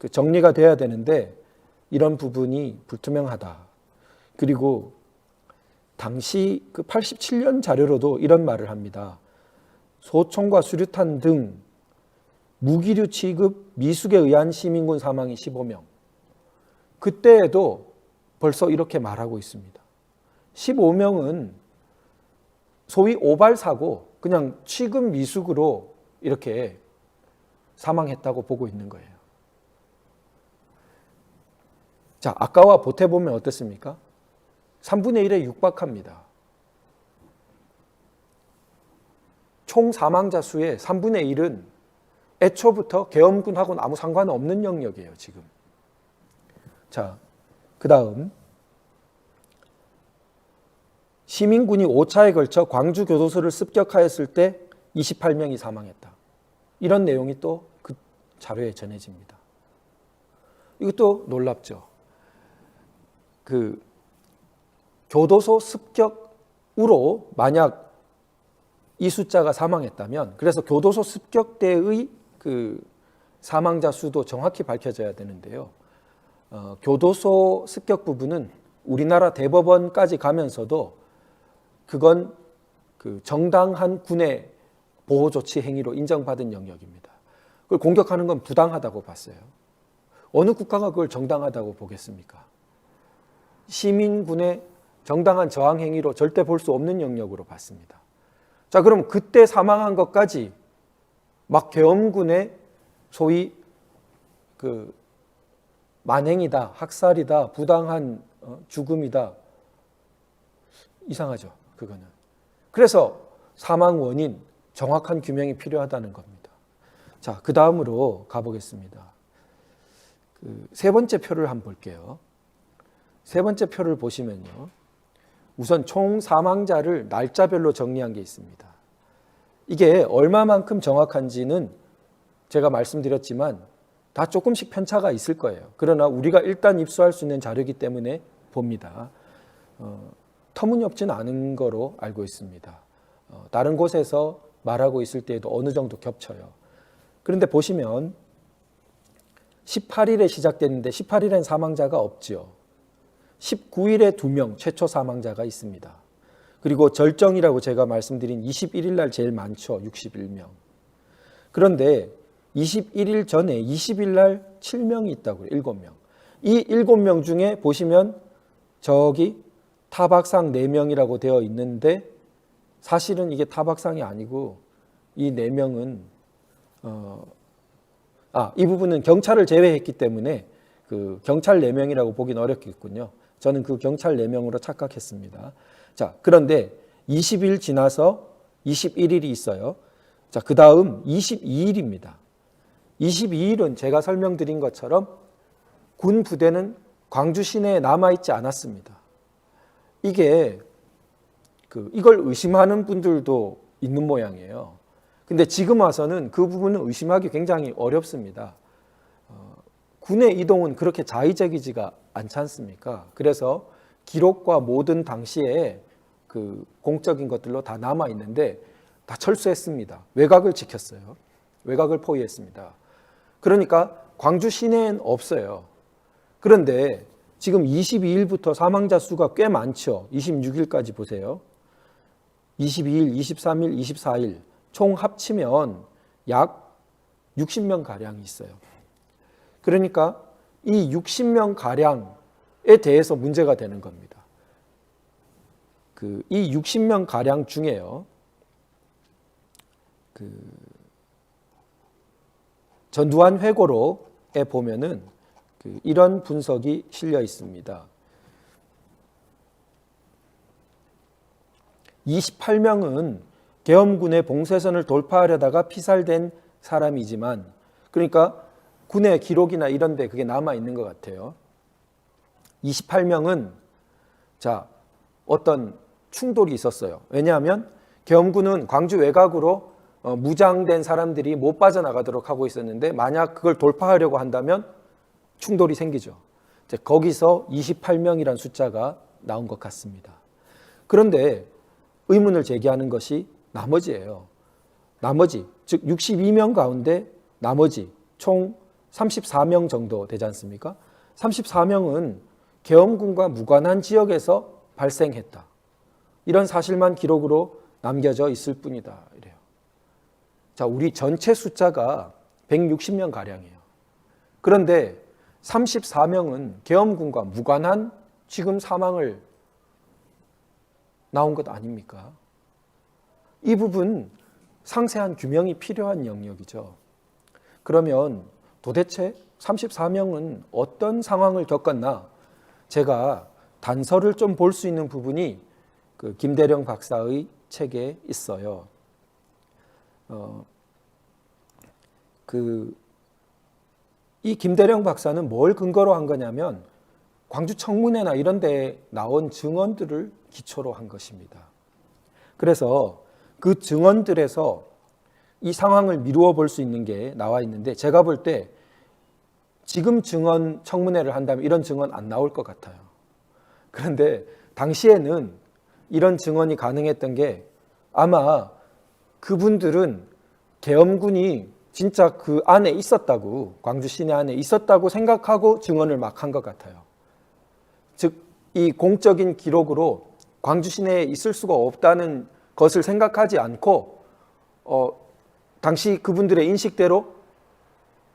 정리가 돼야 되는데 이런 부분이 불투명하다. 그리고 당시 87년 자료로도 이런 말을 합니다. 소총과 수류탄 등 무기류 취급 미숙에 의한 시민군 사망이 15명. 그때에도 벌써 이렇게 말하고 있습니다. 15명은 소위 오발사고 그냥 취급 미숙으로 이렇게 사망했다고 보고 있는 거예요. 자, 아까와 보태보면 어떻습니까? 3분의 1에 육박합니다. 총 사망자 수의 3분의 1은 애초부터 계엄군하고는 아무 상관없는 영역이에요, 지금. 자, 그 다음. 시민군이 5차에 걸쳐 광주 교도소를 습격하였을 때 28명이 사망했다. 이런 내용이 또 그 자료에 전해집니다. 이것도 놀랍죠. 교도소 습격으로 만약 이 숫자가 사망했다면, 그래서 교도소 습격 때의 사망자 수도 정확히 밝혀져야 되는데요. 교도소 습격 부분은 우리나라 대법원까지 가면서도 그건 정당한 군의 보호 조치 행위로 인정받은 영역입니다. 그걸 공격하는 건 부당하다고 봤어요. 어느 국가가 그걸 정당하다고 보겠습니까? 시민군의 정당한 저항 행위로 절대 볼 수 없는 영역으로 봤습니다. 자, 그럼 그때 사망한 것까지 막 계엄군의 소위 만행이다, 학살이다, 부당한 죽음이다. 이상하죠, 그거는. 그래서 사망 원인, 정확한 규명이 필요하다는 겁니다. 자, 그 다음으로 가보겠습니다. 세 번째 표를 한번 볼게요. 세 번째 표를 보시면요. 우선 총 사망자를 날짜별로 정리한 게 있습니다. 이게 얼마만큼 정확한지는 제가 말씀드렸지만 다 조금씩 편차가 있을 거예요. 그러나 우리가 일단 입수할 수 있는 자료이기 때문에 봅니다. 터무니없지는 않은 거로 알고 있습니다. 다른 곳에서 말하고 있을 때에도 어느 정도 겹쳐요. 그런데 보시면 18일에 시작됐는데 18일엔 사망자가 없지요. 19일에 2명 최초 사망자가 있습니다. 그리고 절정이라고 제가 말씀드린 21일 날 제일 많죠. 61명. 그런데 21일 전에 20일 날 7명이 있다고요. 7명. 이 7명 중에 보시면 저기 타박상 4명이라고 되어 있는데 사실은 이게 타박상이 아니고 이 4명은 이 부분은 경찰을 제외했기 때문에 그 경찰 4명이라고 보긴 어렵겠군요. 저는 그 경찰 4명으로 착각했습니다. 자, 그런데 20일 지나서 21일이 있어요. 자, 그 다음 22일입니다. 22일은 제가 설명드린 것처럼 군 부대는 광주 시내에 남아있지 않았습니다. 이게 이걸 의심하는 분들도 있는 모양이에요. 근데 지금 와서는 그 부분은 의심하기 굉장히 어렵습니다. 군의 이동은 그렇게 자의적이지가 않지 않습니까? 그래서 기록과 모든 당시에 그 공적인 것들로 다 남아 있는데 다 철수했습니다. 외곽을 지켰어요. 외곽을 포위했습니다. 그러니까 광주 시내엔 없어요. 그런데 지금 22일부터 사망자 수가 꽤 많죠. 26일까지 보세요. 22일, 23일, 24일 총 합치면 약 60명 가량이 있어요. 그러니까 이 60명 가량에 대해서 문제가 되는 겁니다. 이 60명 가량 중에요. 전두환 회고록에 보면은 이런 분석이 실려 있습니다. 28명은 계엄군의 봉쇄선을 돌파하려다가 피살된 사람이지만, 그러니까 군의 기록이나 이런 데 그게 남아 있는 것 같아요. 28명은 어떤 충돌이 있었어요. 왜냐하면 계엄군은 광주 외곽으로 무장된 사람들이 못 빠져나가도록 하고 있었는데 만약 그걸 돌파하려고 한다면 충돌이 생기죠. 거기서 28명이란 숫자가 나온 것 같습니다. 그런데 의문을 제기하는 것이 나머지예요. 나머지, 즉 62명 가운데 나머지 총 34명 정도 되지 않습니까? 34명은 계엄군과 무관한 지역에서 발생했다. 이런 사실만 기록으로 남겨져 있을 뿐이다. 이래요. 우리 전체 숫자가 160명 가량이에요. 그런데 34명은 계엄군과 무관한 지금 사망을 나온 것 아닙니까? 이 부분 상세한 규명이 필요한 영역이죠. 그러면 도대체 34명은 어떤 상황을 겪었나? 제가 단서를 좀 볼 수 있는 부분이 김대령 박사의 책에 있어요. 이 김대령 박사는 뭘 근거로 한 거냐면 광주 청문회나 이런 데 나온 증언들을 기초로 한 것입니다. 그래서 그 증언들에서 이 상황을 미루어 볼 수 있는 게 나와 있는데 제가 볼 때 지금 증언 청문회를 한다면 이런 증언 안 나올 것 같아요. 그런데 당시에는 이런 증언이 가능했던 게 아마 그분들은 계엄군이 진짜 그 안에 있었다고, 광주 시내 안에 있었다고 생각하고 증언을 막 한 것 같아요. 즉, 이 공적인 기록으로 광주 시내에 있을 수가 없다는 것을 생각하지 않고 당시 그분들의 인식대로,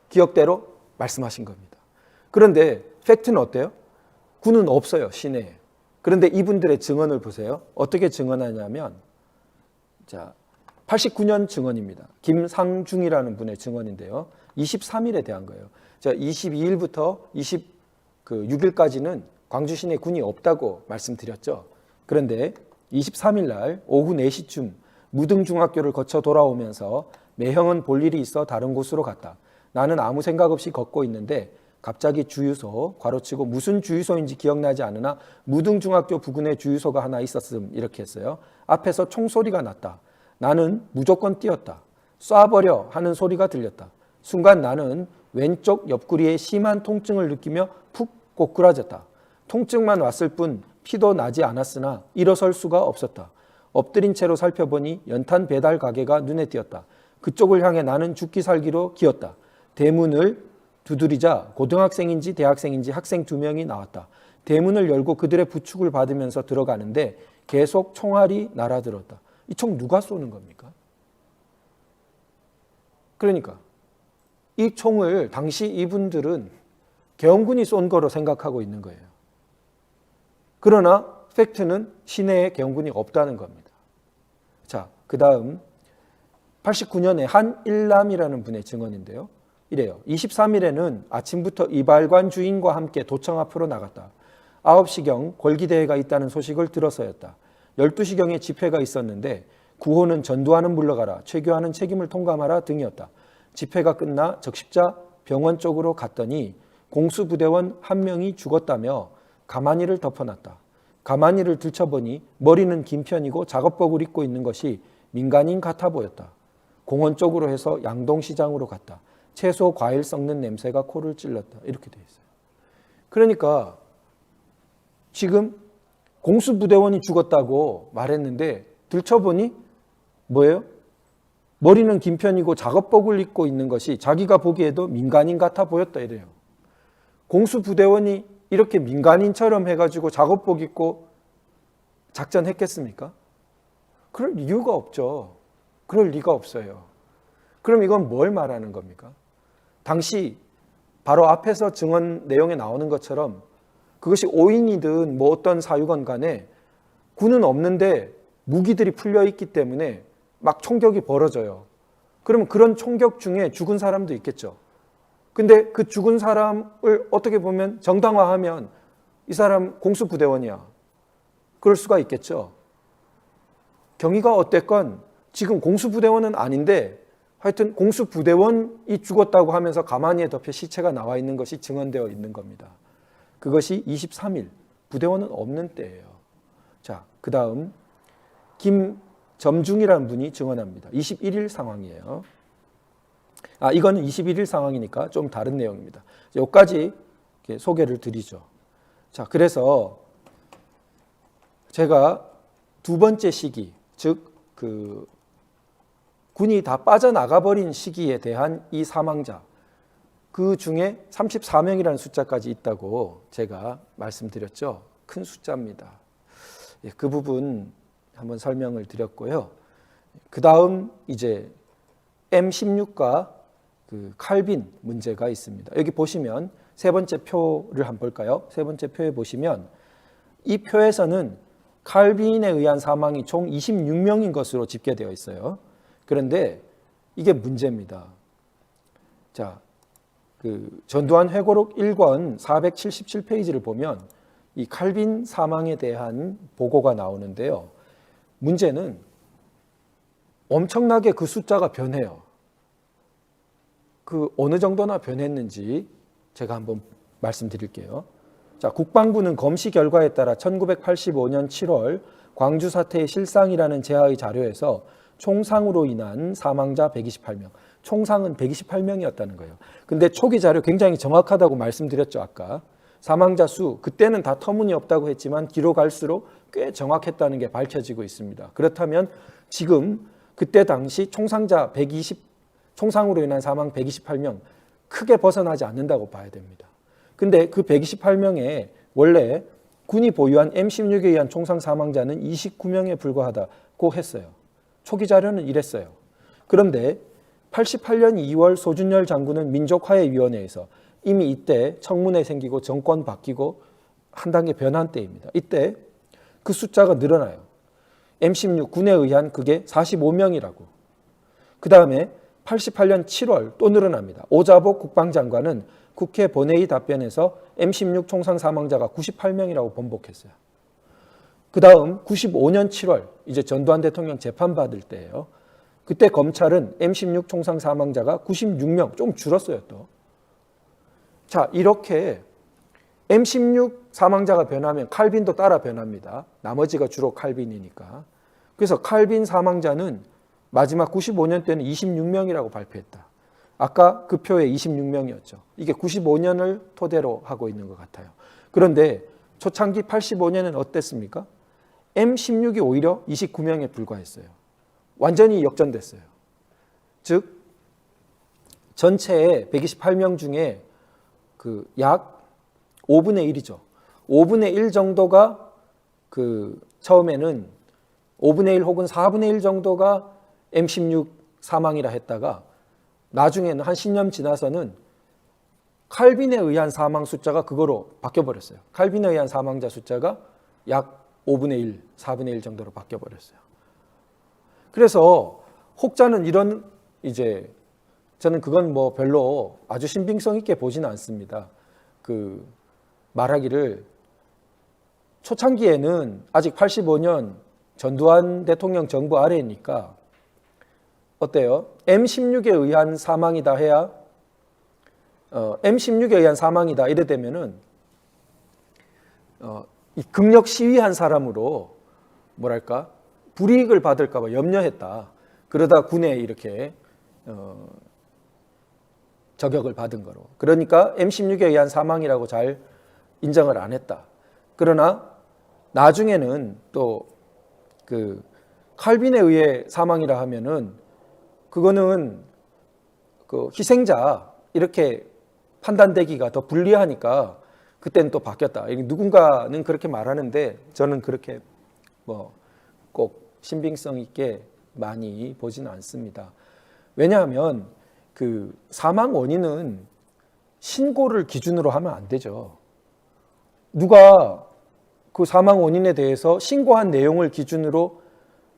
기억대로 말씀하신 겁니다. 그런데 팩트는 어때요? 군은 없어요, 시내에. 그런데 이분들의 증언을 보세요. 어떻게 증언하냐면 89년 증언입니다. 김상중이라는 분의 증언인데요. 23일에 대한 거예요. 22일부터 26일까지는 광주 시내 군이 없다고 말씀드렸죠. 그런데 23일 날 오후 4시쯤 무등중학교를 거쳐 돌아오면서 매형은 볼 일이 있어 다른 곳으로 갔다. 나는 아무 생각 없이 걷고 있는데 갑자기 주유소, 괄호치고 무슨 주유소인지 기억나지 않으나 무등중학교 부근에 주유소가 하나 있었음 이렇게 했어요. 앞에서 총소리가 났다. 나는 무조건 뛰었다. 쏴버려 하는 소리가 들렸다. 순간 나는 왼쪽 옆구리에 심한 통증을 느끼며 푹 꼬꾸라졌다. 통증만 왔을 뿐 피도 나지 않았으나 일어설 수가 없었다. 엎드린 채로 살펴보니 연탄 배달 가게가 눈에 띄었다. 그쪽을 향해 나는 죽기 살기로 기었다. 대문을 두드리자 고등학생인지 대학생인지 학생 2명이 나왔다. 대문을 열고 그들의 부축을 받으면서 들어가는데 계속 총알이 날아들었다. 이 총 누가 쏘는 겁니까? 그러니까 이 총을 당시 이분들은 계엄군이 쏜 거로 생각하고 있는 거예요. 그러나 팩트는 시내에 계엄군이 없다는 겁니다. 자, 그 다음 89년에 한일남이라는 분의 증언인데요. 이래요. 23일에는 아침부터 이발관 주인과 함께 도청 앞으로 나갔다. 9시경 골기대회가 있다는 소식을 들어서였다. 12시경에 집회가 있었는데 구호는 전두환은 물러가라, 최규하는 책임을 통감하라 등이었다. 집회가 끝나 적십자 병원 쪽으로 갔더니 공수부대원 1명이 죽었다며 가만히를 덮어놨다. 가만히를 들춰보니 머리는 긴 편이고 작업복을 입고 있는 것이 민간인 같아 보였다. 공원 쪽으로 해서 양동시장으로 갔다. 채소, 과일 썩는 냄새가 코를 찔렀다. 이렇게 돼 있어요. 그러니까 지금 공수부대원이 죽었다고 말했는데 들춰보니 뭐예요? 머리는 긴 편이고 작업복을 입고 있는 것이 자기가 보기에도 민간인 같아 보였다 이래요. 공수부대원이 이렇게 민간인처럼 해가지고 작업복 입고 작전했겠습니까? 그럴 이유가 없죠. 그럴 리가 없어요. 그럼 이건 뭘 말하는 겁니까? 당시 바로 앞에서 증언 내용에 나오는 것처럼 그것이 오인이든 뭐 어떤 사유건 간에 군은 없는데 무기들이 풀려 있기 때문에 막 총격이 벌어져요. 그러면 그런 총격 중에 죽은 사람도 있겠죠. 근데 그 죽은 사람을 어떻게 보면 정당화하면 이 사람 공수부대원이야. 그럴 수가 있겠죠. 경위가 어땠건 지금 공수부대원은 아닌데 하여튼 공수부대원이 죽었다고 하면서 가만히에 덮여 시체가 나와 있는 것이 증언되어 있는 겁니다. 그것이 23일, 부대원은 없는 때예요. 자, 그 다음 김점중이라는 분이 증언합니다. 21일 상황이에요. 이거는 21일 상황이니까 좀 다른 내용입니다. 여기까지 소개를 드리죠. 자, 그래서 제가 두 번째 시기, 즉 군이 다 빠져나가 버린 시기에 대한 이 사망자, 그 중에 34명이라는 숫자까지 있다고 제가 말씀드렸죠. 큰 숫자입니다. 그 부분 한번 설명을 드렸고요. 그 다음 이제 M16과 그 칼빈 문제가 있습니다. 여기 보시면 세 번째 표를 한번 볼까요? 세 번째 표에 보시면 이 표에서는 칼빈에 의한 사망이 총 26명인 것으로 집계되어 있어요. 그런데 이게 문제입니다. 자, 전두환 회고록 1권 477페이지를 보면 이 칼빈 사망에 대한 보고가 나오는데요. 문제는 엄청나게 그 숫자가 변해요. 어느 정도나 변했는지 제가 한번 말씀드릴게요. 자, 국방부는 검시 결과에 따라 1985년 7월 광주 사태의 실상이라는 제하의 자료에서 총상으로 인한 사망자 128명, 총상은 128명이었다는 거예요. 근데 초기 자료 굉장히 정확하다고 말씀드렸죠, 아까. 사망자 수, 그때는 다 터무니없다고 했지만 뒤로 갈수록 꽤 정확했다는 게 밝혀지고 있습니다. 그렇다면 지금 그때 당시 총상으로 인한 사망 128명, 크게 벗어나지 않는다고 봐야 됩니다. 근데 그 128명에 원래 군이 보유한 M16에 의한 총상 사망자는 29명에 불과하다고 했어요. 초기 자료는 이랬어요. 그런데 88년 2월 소준열 장군은 민족화해위원회에서 이미 이때 청문회 생기고 정권 바뀌고 한 단계 변한 때입니다. 이때 그 숫자가 늘어나요. M16 군에 의한 그게 45명이라고. 그 다음에 88년 7월 또 늘어납니다. 오자복 국방장관은 국회 본회의 답변에서 M16 총상 사망자가 98명이라고 번복했어요. 그 다음 95년 7월 이제 전두환 대통령 재판받을 때예요. 그때 검찰은 M16 총상 사망자가 96명, 좀 줄었어요 또. 자, 이렇게 M16 사망자가 변하면 칼빈도 따라 변합니다. 나머지가 주로 칼빈이니까. 그래서 칼빈 사망자는 마지막 95년 때는 26명이라고 발표했다. 아까 그 표에 26명이었죠. 이게 95년을 토대로 하고 있는 것 같아요. 그런데 초창기 85년은 어땠습니까? M16이 오히려 29명에 불과했어요. 완전히 역전됐어요. 즉 전체의 128명 중에 그 약 5분의 1이죠. 5분의 1 정도가 그 처음에는 5분의 1 혹은 4분의 1 정도가 M16 사망이라 했다가 나중에는 한 10년 지나서는 칼빈에 의한 사망 숫자가 그거로 바뀌어버렸어요. 칼빈에 의한 사망자 숫자가 약 5분의 1, 4분의 1 정도로 바뀌어버렸어요. 그래서 혹자는 이런 이제 저는 그건 뭐 별로 아주 신빙성 있게 보지는 않습니다. 그 말하기를 초창기에는 아직 85년 전두환 대통령 정부 아래니까 어때요? M16에 의한 사망이다 해야 M16에 의한 사망이다 이래 되면은 이 극력 시위한 사람으로 뭐랄까 불이익을 받을까 봐 염려했다. 그러다 군에 이렇게 저격을 받은 거로. 그러니까 M16에 의한 사망이라고 잘 인정을 안 했다. 그러나 나중에는 또 그 칼빈에 의해 사망이라 하면은 그거는 그 희생자 이렇게 판단되기가 더 불리하니까 그때는 또 바뀌었다. 누군가는 그렇게 말하는데 저는 그렇게 뭐 꼭 신빙성 있게 많이 보지는 않습니다. 왜냐하면 그 사망 원인은 신고를 기준으로 하면 안 되죠. 누가 그 사망 원인에 대해서 신고한 내용을 기준으로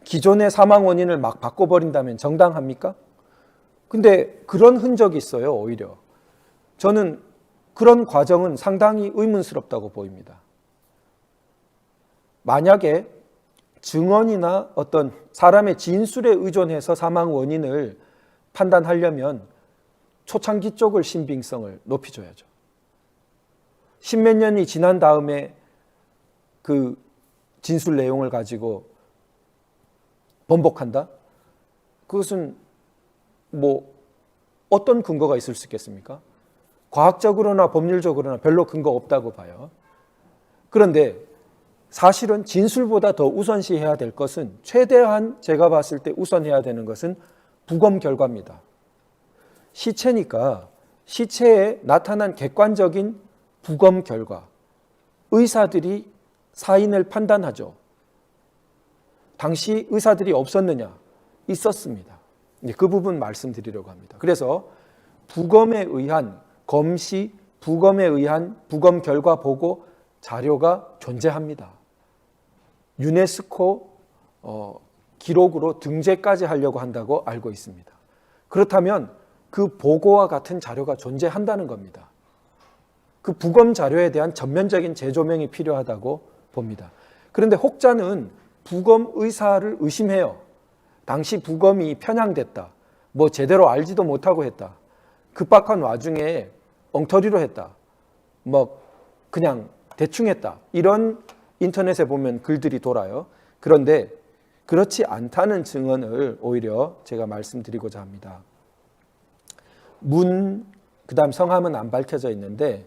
기존의 사망 원인을 막 바꿔버린다면 정당합니까? 근데 그런 흔적이 있어요, 오히려. 저는 그런 과정은 상당히 의문스럽다고 보입니다. 만약에 증언이나 어떤 사람의 진술에 의존해서 사망 원인을 판단하려면 초창기 쪽을 신빙성을 높여줘야죠. 십몇 년이 지난 다음에 그 진술 내용을 가지고 번복한다? 그것은 뭐 어떤 근거가 있을 수 있겠습니까? 과학적으로나 법률적으로나 별로 근거 없다고 봐요. 그런데 사실은 진술보다 더 우선시해야 될 것은 최대한 제가 봤을 때 우선해야 되는 것은 부검 결과입니다. 시체니까 시체에 나타난 객관적인 부검 결과, 의사들이 사인을 판단하죠. 당시 의사들이 없었느냐? 있었습니다. 그 부분 말씀드리려고 합니다. 그래서 부검에 의한 검시, 부검에 의한 부검 결과 보고 자료가 존재합니다. 유네스코 기록으로 등재까지 하려고 한다고 알고 있습니다. 그렇다면 그 보고와 같은 자료가 존재한다는 겁니다. 그 부검 자료에 대한 전면적인 재조명이 필요하다고 봅니다. 그런데 혹자는 부검 의사를 의심해요. 당시 부검이 편향됐다. 뭐 제대로 알지도 못하고 했다. 급박한 와중에 엉터리로 했다. 뭐 그냥 대충 했다. 이런 인터넷에 보면 글들이 돌아요. 그런데 그렇지 않다는 증언을 오히려 제가 말씀드리고자 합니다. 그다음 성함은 안 밝혀져 있는데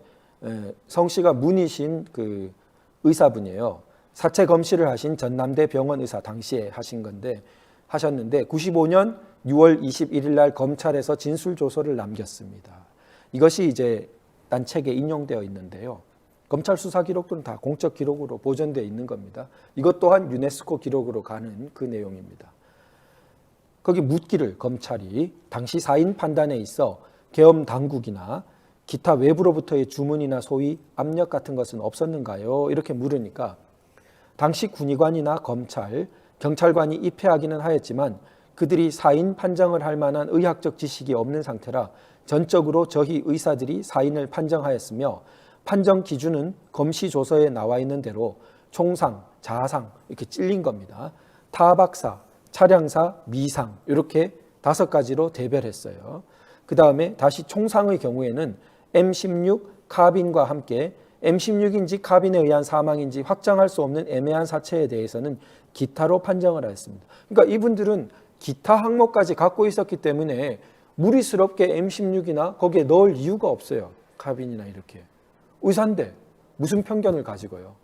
성씨가 문이신 그 의사분이에요. 사체 검시를 하신 전남대 병원 의사 당시에 하셨는데 95년 6월 21일 날 검찰에서 진술 조서를 남겼습니다. 이것이 이제 딴 책에 인용되어 있는데요. 검찰 수사 기록들은 다 공적 기록으로 보존되어 있는 겁니다. 이것 또한 유네스코 기록으로 가는 그 내용입니다. 거기 묻기를 검찰이 당시 사인 판단에 있어 계엄 당국이나 기타 외부로부터의 주문이나 소위 압력 같은 것은 없었는가요? 이렇게 물으니까 당시 군의관이나 검찰, 경찰관이 입회하기는 하였지만 그들이 사인 판정을 할 만한 의학적 지식이 없는 상태라 전적으로 저희 의사들이 사인을 판정하였으며 판정 기준은 검시 조서에 나와 있는 대로 총상, 자상 이렇게 찔린 겁니다. 타박사, 차량사, 미상 이렇게 5가지로 대별했어요. 그 다음에 다시 총상의 경우에는 M16 카빈과 함께 M16인지 카빈에 의한 사망인지 확정할 수 없는 애매한 사체에 대해서는 기타로 판정을 하였습니다. 그러니까 이분들은 기타 항목까지 갖고 있었기 때문에 무리스럽게 M16이나 거기에 넣을 이유가 없어요. 카빈이나 이렇게. 의사인데 무슨 편견을 가지고요.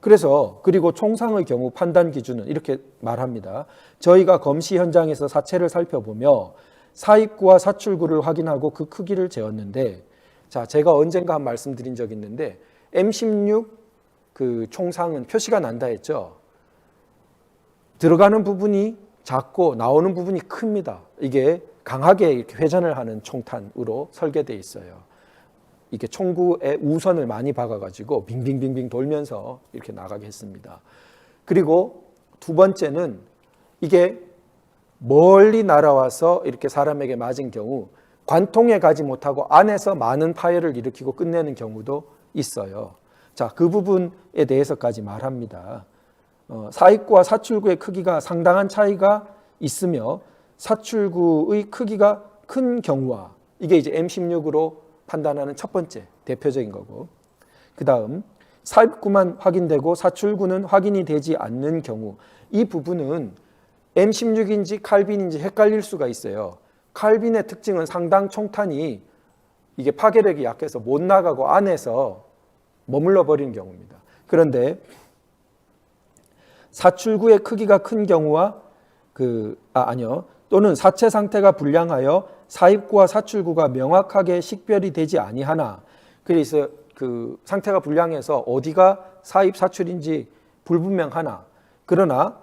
그래서 그리고 총상의 경우 판단 기준은 이렇게 말합니다. 저희가 검시 현장에서 사체를 살펴보며 사입구와 사출구를 확인하고 그 크기를 재었는데, 자, 제가 언젠가 한 말씀드린 적이 있는데 M16 그 총상은 표시가 난다 했죠. 들어가는 부분이 작고 나오는 부분이 큽니다. 이게 강하게 이렇게 회전을 하는 총탄으로 설계되어 있어요. 이게 총구에 우선을 많이 박아가지고 빙빙빙빙 돌면서 이렇게 나가게 했습니다. 그리고 두 번째는 이게 멀리 날아와서 이렇게 사람에게 맞은 경우 관통에 가지 못하고 안에서 많은 파열을 일으키고 끝내는 경우도 있어요. 자, 그 부분에 대해서까지 말합니다. 사입구와 사출구의 크기가 상당한 차이가 있으며 사출구의 크기가 큰 경우와, 이게 이제 M16으로 판단하는 첫 번째 대표적인 거고, 그 다음 사입구만 확인되고 사출구는 확인이 되지 않는 경우, 이 부분은 M16인지 칼빈인지 헷갈릴 수가 있어요. 칼빈의 특징은 상당 총탄이 이게 파괴력이 약해서 못 나가고 안에서 머물러 버리는 경우입니다. 그런데 사출구의 크기가 큰 경우와 또는 사체 상태가 불량하여 사입구와 사출구가 명확하게 식별이 되지 아니하나, 그래서 그 상태가 불량해서 어디가 사입 사출인지 불분명하나, 그러나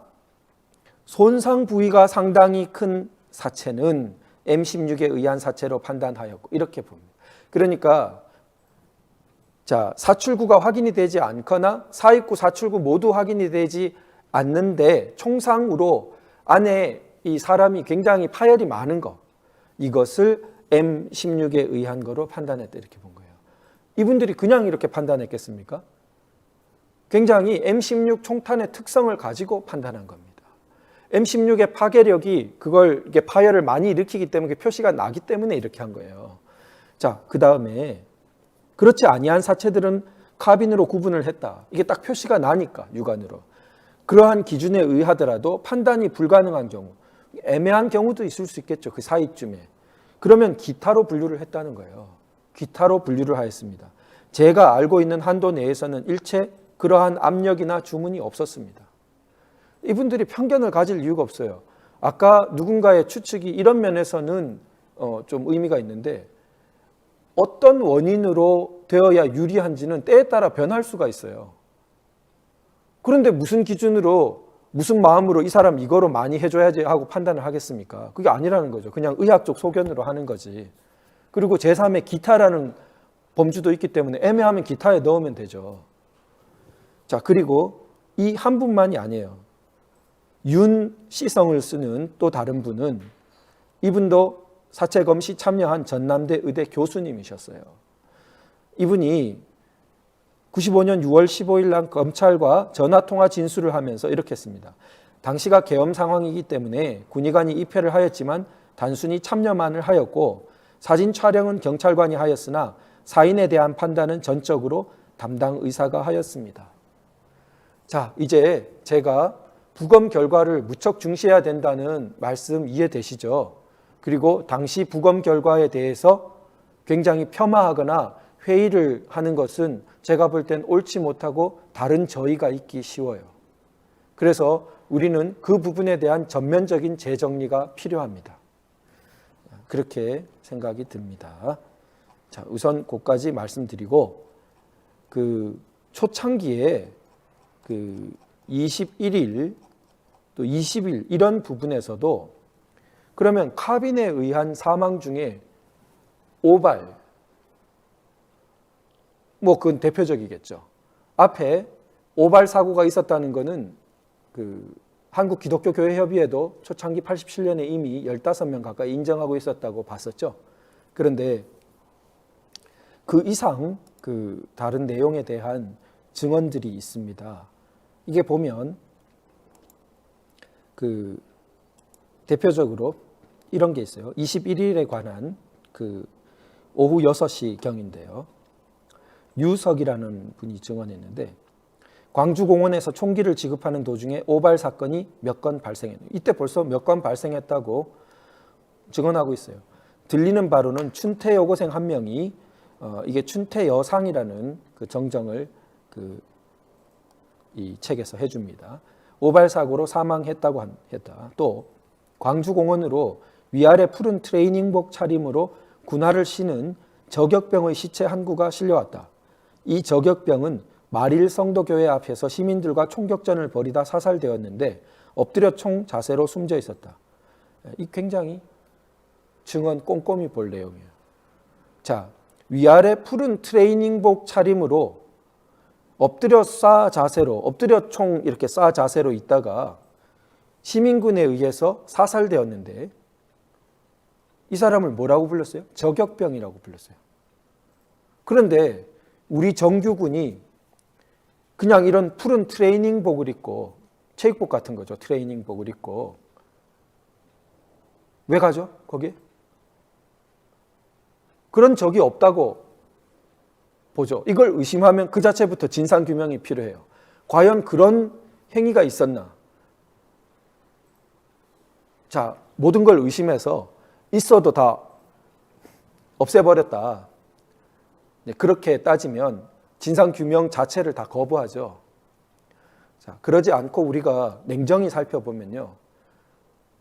손상 부위가 상당히 큰 사체는 M16에 의한 사체로 판단하였고, 이렇게 봅니다. 그러니까 자, 사출구가 확인이 되지 않거나 사입구, 사출구 모두 확인이 되지 않는데 총상으로 안에 이 사람이 굉장히 파열이 많은 거, 이것을 M16에 의한 거로 판단했다, 이렇게 본 거예요. 이분들이 그냥 이렇게 판단했겠습니까? 굉장히 M16 총탄의 특성을 가지고 판단한 겁니다. M16의 파괴력이 그걸 이게 파열을 많이 일으키기 때문에 표시가 나기 때문에 이렇게 한 거예요. 자, 그 다음에 그렇지 아니한 사체들은 카빈으로 구분을 했다. 이게 딱 표시가 나니까 육안으로. 그러한 기준에 의하더라도 판단이 불가능한 경우, 애매한 경우도 있을 수 있겠죠. 그 사이쯤에. 그러면 기타로 분류를 했다는 거예요. 기타로 분류를 하였습니다. 제가 알고 있는 한도 내에서는 일체 그러한 압력이나 주문이 없었습니다. 이분들이 편견을 가질 이유가 없어요. 아까 누군가의 추측이 이런 면에서는 좀 의미가 있는데, 어떤 원인으로 되어야 유리한지는 때에 따라 변할 수가 있어요. 그런데 무슨 기준으로, 무슨 마음으로 이 사람 이거로 많이 해줘야지 하고 판단을 하겠습니까? 그게 아니라는 거죠. 그냥 의학적 소견으로 하는 거지. 그리고 제3의 기타라는 범주도 있기 때문에 애매하면 기타에 넣으면 되죠. 자, 그리고 이 한 분만이 아니에요. 윤시성을 쓰는 또 다른 분은, 이분도 사체 검시 참여한 전남대 의대 교수님이셨어요. 이분이 95년 6월 15일 날 검찰과 전화통화 진술을 하면서 이렇게 했습니다. 당시가 계엄 상황이기 때문에 군의관이 입회를 하였지만 단순히 참여만을 하였고, 사진 촬영은 경찰관이 하였으나 사인에 대한 판단은 전적으로 담당 의사가 하였습니다. 자, 이제 제가 부검 결과를 무척 중시해야 된다는 말씀 이해되시죠? 그리고 당시 부검 결과에 대해서 굉장히 폄하하거나 회의를 하는 것은 제가 볼 땐 옳지 못하고 다른 저희가 있기 쉬워요. 그래서 우리는 그 부분에 대한 전면적인 재정리가 필요합니다. 그렇게 생각이 듭니다. 자, 우선 그까지 말씀드리고, 그 초창기에 그 21일 또 20일 이런 부분에서도 그러면 카빈에 의한 사망 중에 오발, 그건 대표적이겠죠. 앞에 오발 사고가 있었다는 것은 그 한국 기독교 교회 협의회도 초창기 87년에 이미 15명 가까이 인정하고 있었다고 봤었죠. 그런데 그 이상 그 다른 내용에 대한 증언들이 있습니다. 이게 보면 그 대표적으로 이런 게 있어요. 21일에 관한 그 오후 6시경인데요. 유석이라는 분이 증언했는데 광주공원에서 총기를 지급하는 도중에 오발 사건이 몇 건 발생했네요. 이때 벌써 몇 건 발생했다고 증언하고 있어요. 들리는 바로는 춘태 여고생 한 명이 이게 춘태 여상이라는 그 정정을 이 책에서 해줍니다. 오발 사고로 사망했다고 했다. 또 광주공원으로 위아래 푸른 트레이닝복 차림으로 군화를 신은 저격병의 시체 한 구가 실려왔다. 이 저격병은 마릴 성도교회 앞에서 시민들과 총격전을 벌이다 사살되었는데 엎드려 총 자세로 숨져 있었다. 이 굉장히 증언 꼼꼼히 볼 내용이에요. 자, 위아래 푸른 트레이닝복 차림으로 엎드려 총 이렇게 싸 자세로 있다가 시민군에 의해서 사살되었는데 이 사람을 뭐라고 불렀어요? 저격병이라고 불렀어요. 그런데 우리 정규군이 그냥 이런 푸른 트레이닝복을 입고 체육복 같은 거죠. 트레이닝복을 입고 왜 가죠? 거기에? 그런 적이 없다고 보죠. 이걸 의심하면 그 자체부터 진상규명이 필요해요. 과연 그런 행위가 있었나? 자, 모든 걸 의심해서 있어도 다 없애버렸다. 그렇게 따지면 진상규명 자체를 다 거부하죠. 자, 그러지 않고 우리가 냉정히 살펴보면요.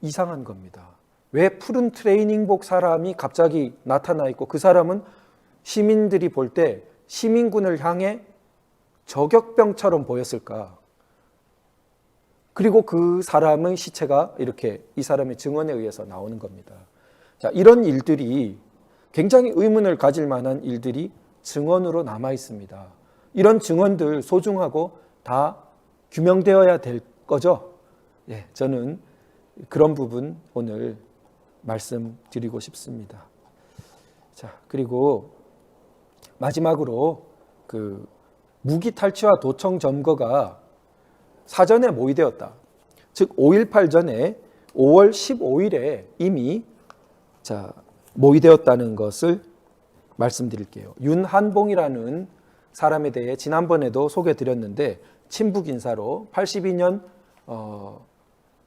이상한 겁니다. 왜 푸른 트레이닝복 사람이 갑자기 나타나 있고 그 사람은 시민들이 볼 때 시민군을 향해 저격병처럼 보였을까? 그리고 그 사람의 시체가 이렇게 이 사람의 증언에 의해서 나오는 겁니다. 자, 이런 일들이 굉장히 의문을 가질 만한 일들이 증언으로 남아 있습니다. 이런 증언들 소중하고 다 규명되어야 될 거죠. 예, 저는 그런 부분 오늘 말씀드리고 싶습니다. 자, 그리고 마지막으로 그 무기 탈취와 도청 점거가 사전에 모의되었다. 즉 5.18 전에 5월 15일에 이미 모의되었다는 것을 말씀드릴게요. 윤한봉이라는 사람에 대해 지난번에도 소개드렸는데 친북 인사로 82년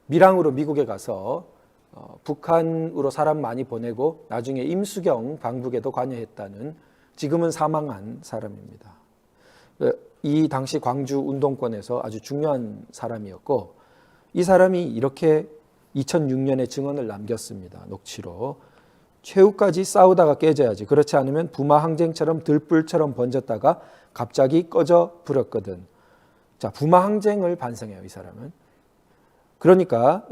밀항으로 미국에 가서 북한으로 사람 많이 보내고 나중에 임수경 방북에도 관여했다는 지금은 사망한 사람입니다. 이 당시 광주 운동권에서 아주 중요한 사람이었고 이 사람이 이렇게 2006년에 증언을 남겼습니다. 녹취로. 최후까지 싸우다가 깨져야지. 그렇지 않으면 부마 항쟁처럼 들불처럼 번졌다가 갑자기 꺼져 버렸거든. 자, 부마 항쟁을 반성해요, 이 사람은. 그러니까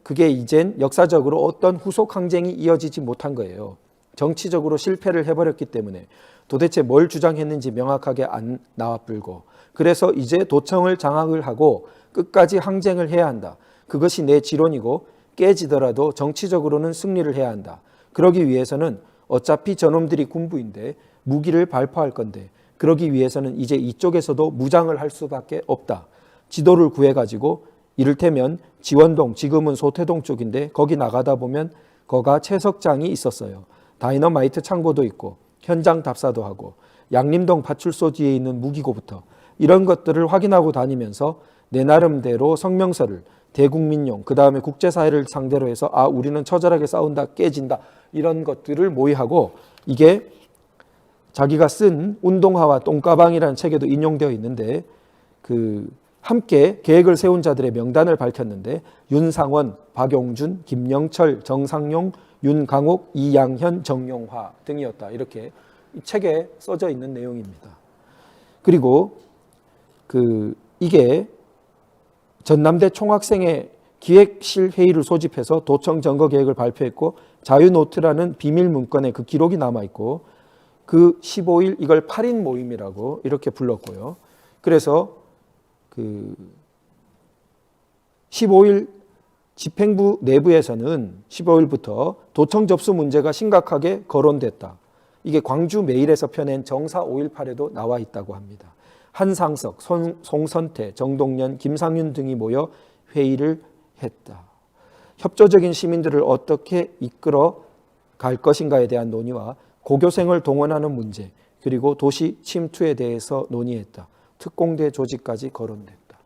그게 이젠 역사적으로 어떤 후속 항쟁이 이어지지 못한 거예요. 정치적으로 실패를 해버렸기 때문에 도대체 뭘 주장했는지 명확하게 안 나와불고 그래서 이제 도청을 장악을 하고 끝까지 항쟁을 해야 한다. 그것이 내 지론이고 깨지더라도 정치적으로는 승리를 해야 한다. 그러기 위해서는 어차피 저놈들이 군부인데 무기를 발포할 건데 그러기 위해서는 이제 이쪽에서도 무장을 할 수밖에 없다. 지도를 구해가지고 이를테면 지원동, 지금은 소태동 쪽인데 거기 나가다 보면 거가 채석장이 있었어요. 다이너마이트 창고도 있고 현장 답사도 하고 양림동 파출소 뒤에 있는 무기고부터 이런 것들을 확인하고 다니면서 내 나름대로 성명서를 대국민용 그 다음에 국제사회를 상대로 해서 우리는 처절하게 싸운다 깨진다 이런 것들을 모의하고 이게 자기가 쓴 운동화와 똥가방이라는 책에도 인용되어 있는데 함께 계획을 세운 자들의 명단을 밝혔는데 윤상원, 박용준, 김영철, 정상용, 윤강옥, 이양현, 정용화 등이었다. 이렇게 이 책에 써져 있는 내용입니다. 그리고 이게 전남대 총학생회 기획실 회의를 소집해서 도청 점거 계획을 발표했고 자유노트라는 비밀 문건에 그 기록이 남아있고 그 15일 이걸 8인 모임이라고 이렇게 불렀고요. 그래서 15일 집행부 내부에서는 15일부터 도청 접수 문제가 심각하게 거론됐다. 이게 광주 메일에서 펴낸 정사 5.18에도 나와 있다고 합니다. 한상석, 송선태, 정동연, 김상윤 등이 모여 회의를 했다. 협조적인 시민들을 어떻게 이끌어 갈 것인가에 대한 논의와 고교생을 동원하는 문제, 그리고 도시 침투에 대해서 논의했다. 특공대 조직까지 거론됐다.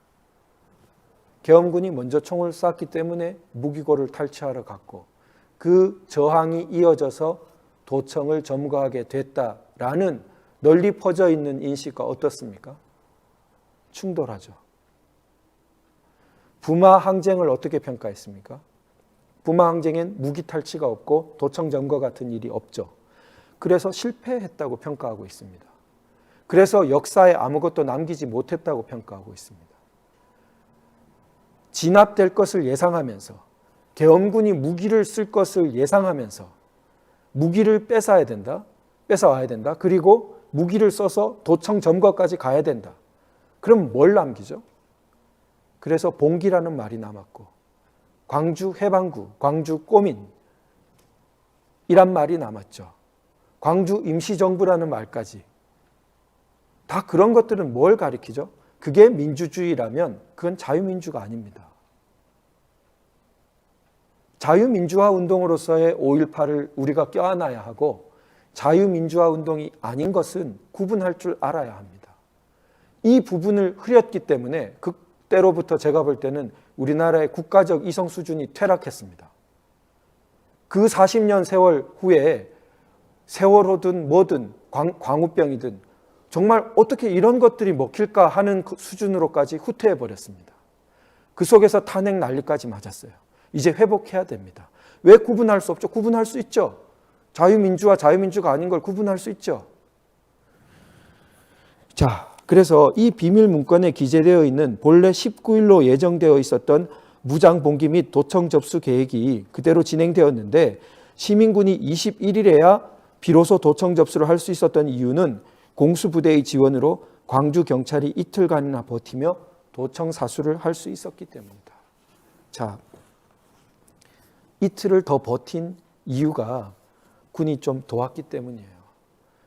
계엄군이 먼저 총을 쐈기 때문에 무기고를 탈취하러 갔고 그 저항이 이어져서 도청을 점거하게 됐다라는 널리 퍼져 있는 인식과 어떻습니까? 충돌하죠. 부마 항쟁을 어떻게 평가했습니까? 부마 항쟁엔 무기 탈취가 없고 도청 점거 같은 일이 없죠. 그래서 실패했다고 평가하고 있습니다. 그래서 역사에 아무것도 남기지 못했다고 평가하고 있습니다. 진압될 것을 예상하면서 계엄군이 무기를 쓸 것을 예상하면서 무기를 뺏어와야 된다. 그리고 무기를 써서 도청 점거까지 가야 된다. 그럼 뭘 남기죠? 그래서 봉기라는 말이 남았고 광주 해방구, 광주 꼬민 이란 말이 남았죠. 광주 임시정부라는 말까지. 다 그런 것들은 뭘 가리키죠? 그게 민주주의라면 그건 자유민주가 아닙니다. 자유민주화 운동으로서의 5.18을 우리가 껴안아야 하고 자유민주화 운동이 아닌 것은 구분할 줄 알아야 합니다. 이 부분을 흐렸기 때문에 그때로부터 제가 볼 때는 우리나라의 국가적 이성 수준이 퇴락했습니다. 그 40년 세월 후에 세월호든 뭐든 광우병이든 정말 어떻게 이런 것들이 먹힐까 하는 수준으로까지 후퇴해버렸습니다. 그 속에서 탄핵 난리까지 맞았어요. 이제 회복해야 됩니다. 왜 구분할 수 없죠? 구분할 수 있죠. 자유민주와 자유민주가 아닌 걸 구분할 수 있죠. 자, 그래서 이 비밀 문건에 기재되어 있는 본래 19일로 예정되어 있었던 무장 봉기 및 도청 접수 계획이 그대로 진행되었는데 시민군이 21일에야 비로소 도청 접수를 할 수 있었던 이유는 공수부대의 지원으로 광주 경찰이 이틀간이나 버티며 도청 사수를 할 수 있었기 때문이다. 자, 이틀을 더 버틴 이유가 군이 좀 도왔기 때문이에요.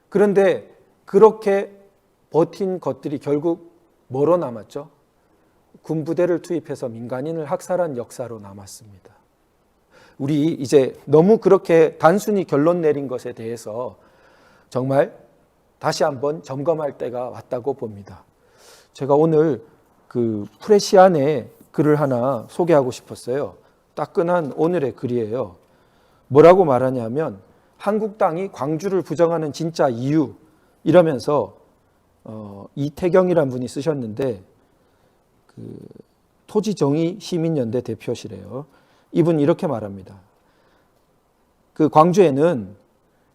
그런데 그렇게 버틴 것들이 결국 뭐로 남았죠? 군부대를 투입해서 민간인을 학살한 역사로 남았습니다. 우리 이제 너무 그렇게 단순히 결론 내린 것에 대해서 정말 다시 한번 점검할 때가 왔다고 봅니다. 제가 오늘 그 프레시안의 글을 하나 소개하고 싶었어요. 따끈한 오늘의 글이에요. 뭐라고 말하냐면 한국당이 광주를 부정하는 진짜 이유 이러면서 이태경이라는 분이 쓰셨는데 그 토지정의 시민연대 대표시래요. 이분 이렇게 말합니다. 그 광주에는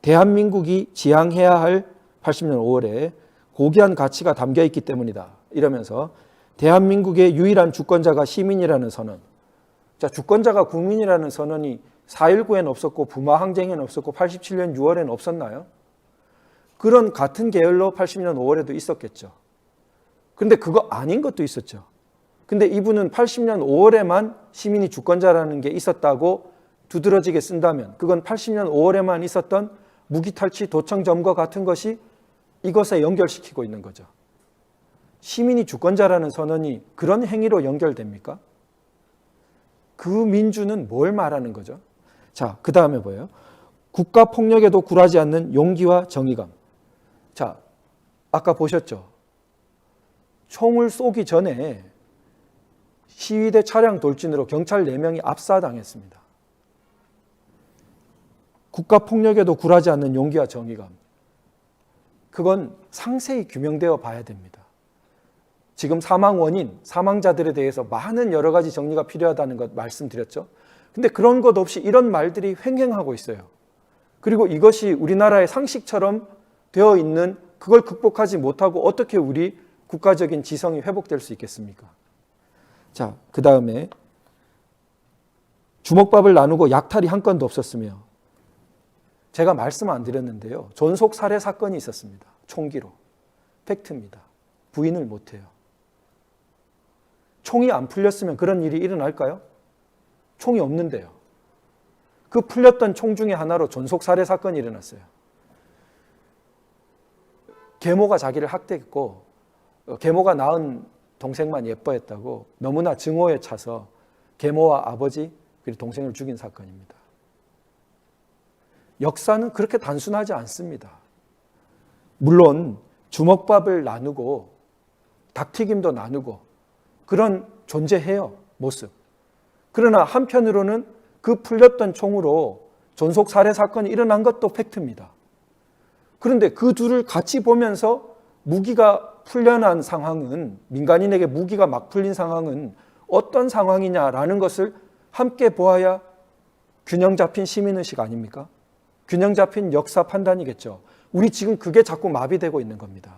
대한민국이 지향해야 할 80년 5월에 고귀한 가치가 담겨 있기 때문이다. 이러면서 대한민국의 유일한 주권자가 시민이라는 선언. 자, 주권자가 국민이라는 선언이 4.19에는 없었고 부마 항쟁에는 없었고 87년 6월에는 없었나요? 그런 같은 계열로 80년 5월에도 있었겠죠. 그런데 그거 아닌 것도 있었죠. 근데 이분은 80년 5월에만 시민이 주권자라는 게 있었다고 두드러지게 쓴다면 그건 80년 5월에만 있었던 무기 탈취, 도청 점거 같은 것이 이것에 연결시키고 있는 거죠. 시민이 주권자라는 선언이 그런 행위로 연결됩니까? 그 민주는 뭘 말하는 거죠? 자, 그 다음에 뭐예요? 국가폭력에도 굴하지 않는 용기와 정의감. 자, 아까 보셨죠? 총을 쏘기 전에 시위대 차량 돌진으로 경찰 4명이 압사당했습니다. 국가폭력에도 굴하지 않는 용기와 정의감. 그건 상세히 규명되어 봐야 됩니다. 지금 사망 원인, 사망자들에 대해서 많은 여러 가지 정리가 필요하다는 것 말씀드렸죠. 근데 그런 것 없이 이런 말들이 횡행하고 있어요. 그리고 이것이 우리나라의 상식처럼 되어 있는 그걸 극복하지 못하고 어떻게 우리 국가적인 지성이 회복될 수 있겠습니까? 자, 그 다음에 주먹밥을 나누고 약탈이 한 건도 없었으며 제가 말씀 안 드렸는데요. 존속 살해 사건이 있었습니다. 총기로. 팩트입니다. 부인을 못해요. 총이 안 풀렸으면 그런 일이 일어날까요? 총이 없는데요. 그 풀렸던 총 중에 하나로 존속 살해 사건이 일어났어요. 계모가 자기를 학대했고 계모가 낳은 동생만 예뻐했다고 너무나 증오에 차서 계모와 아버지 그리고 동생을 죽인 사건입니다. 역사는 그렇게 단순하지 않습니다. 물론 주먹밥을 나누고 닭튀김도 나누고 그런 존재해요, 모습. 그러나 한편으로는 그 풀렸던 총으로 존속 살해 사건이 일어난 것도 팩트입니다. 그런데 그 둘을 같이 보면서 무기가 풀려난 상황은, 민간인에게 무기가 막 풀린 상황은 어떤 상황이냐라는 것을 함께 보아야 균형 잡힌 시민의식 아닙니까? 균형 잡힌 역사 판단이겠죠. 우리 지금 그게 자꾸 마비되고 있는 겁니다.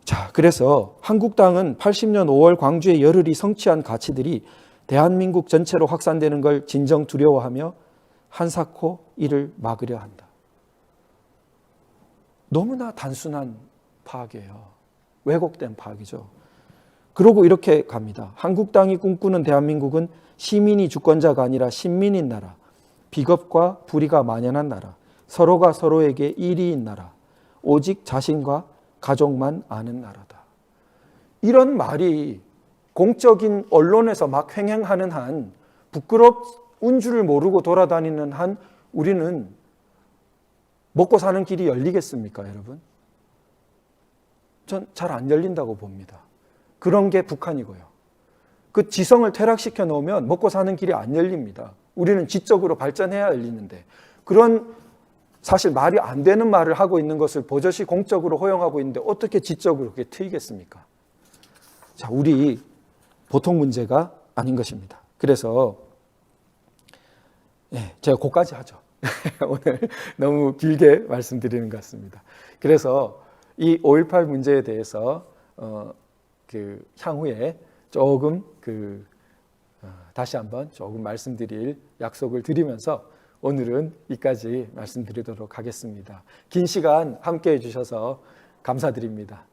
자, 그래서 한국당은 80년 5월 광주의 열흘이 성취한 가치들이 대한민국 전체로 확산되는 걸 진정 두려워하며 한사코 이를 막으려 한다. 너무나 단순한 파악이에요. 왜곡된 파악이죠. 그러고 이렇게 갑니다. 한국당이 꿈꾸는 대한민국은 시민이 주권자가 아니라 신민인 나라, 비겁과 불의가 만연한 나라, 서로가 서로에게 이리인 나라, 오직 자신과 가족만 아는 나라다. 이런 말이 공적인 언론에서 막 횡행하는 한, 부끄러운 줄을 모르고 돌아다니는 한 우리는 먹고 사는 길이 열리겠습니까, 여러분? 전 잘 안 열린다고 봅니다. 그런 게 북한이고요. 그 지성을 퇴락시켜 놓으면 먹고 사는 길이 안 열립니다. 우리는 지적으로 발전해야 열리는데, 그런 사실 말이 안 되는 말을 하고 있는 것을 버젓이 공적으로 허용하고 있는데 어떻게 지적으로 그게 트이겠습니까? 자, 우리 보통 문제가 아닌 것입니다. 그래서 제가 거기까지 하죠. 오늘 너무 길게 말씀드리는 것 같습니다. 그래서 이 5.18 문제에 대해서 향후에 조금 다시 한번 조금 말씀드릴 약속을 드리면서 오늘은 이까지 말씀드리도록 하겠습니다. 긴 시간 함께해 주셔서 감사드립니다.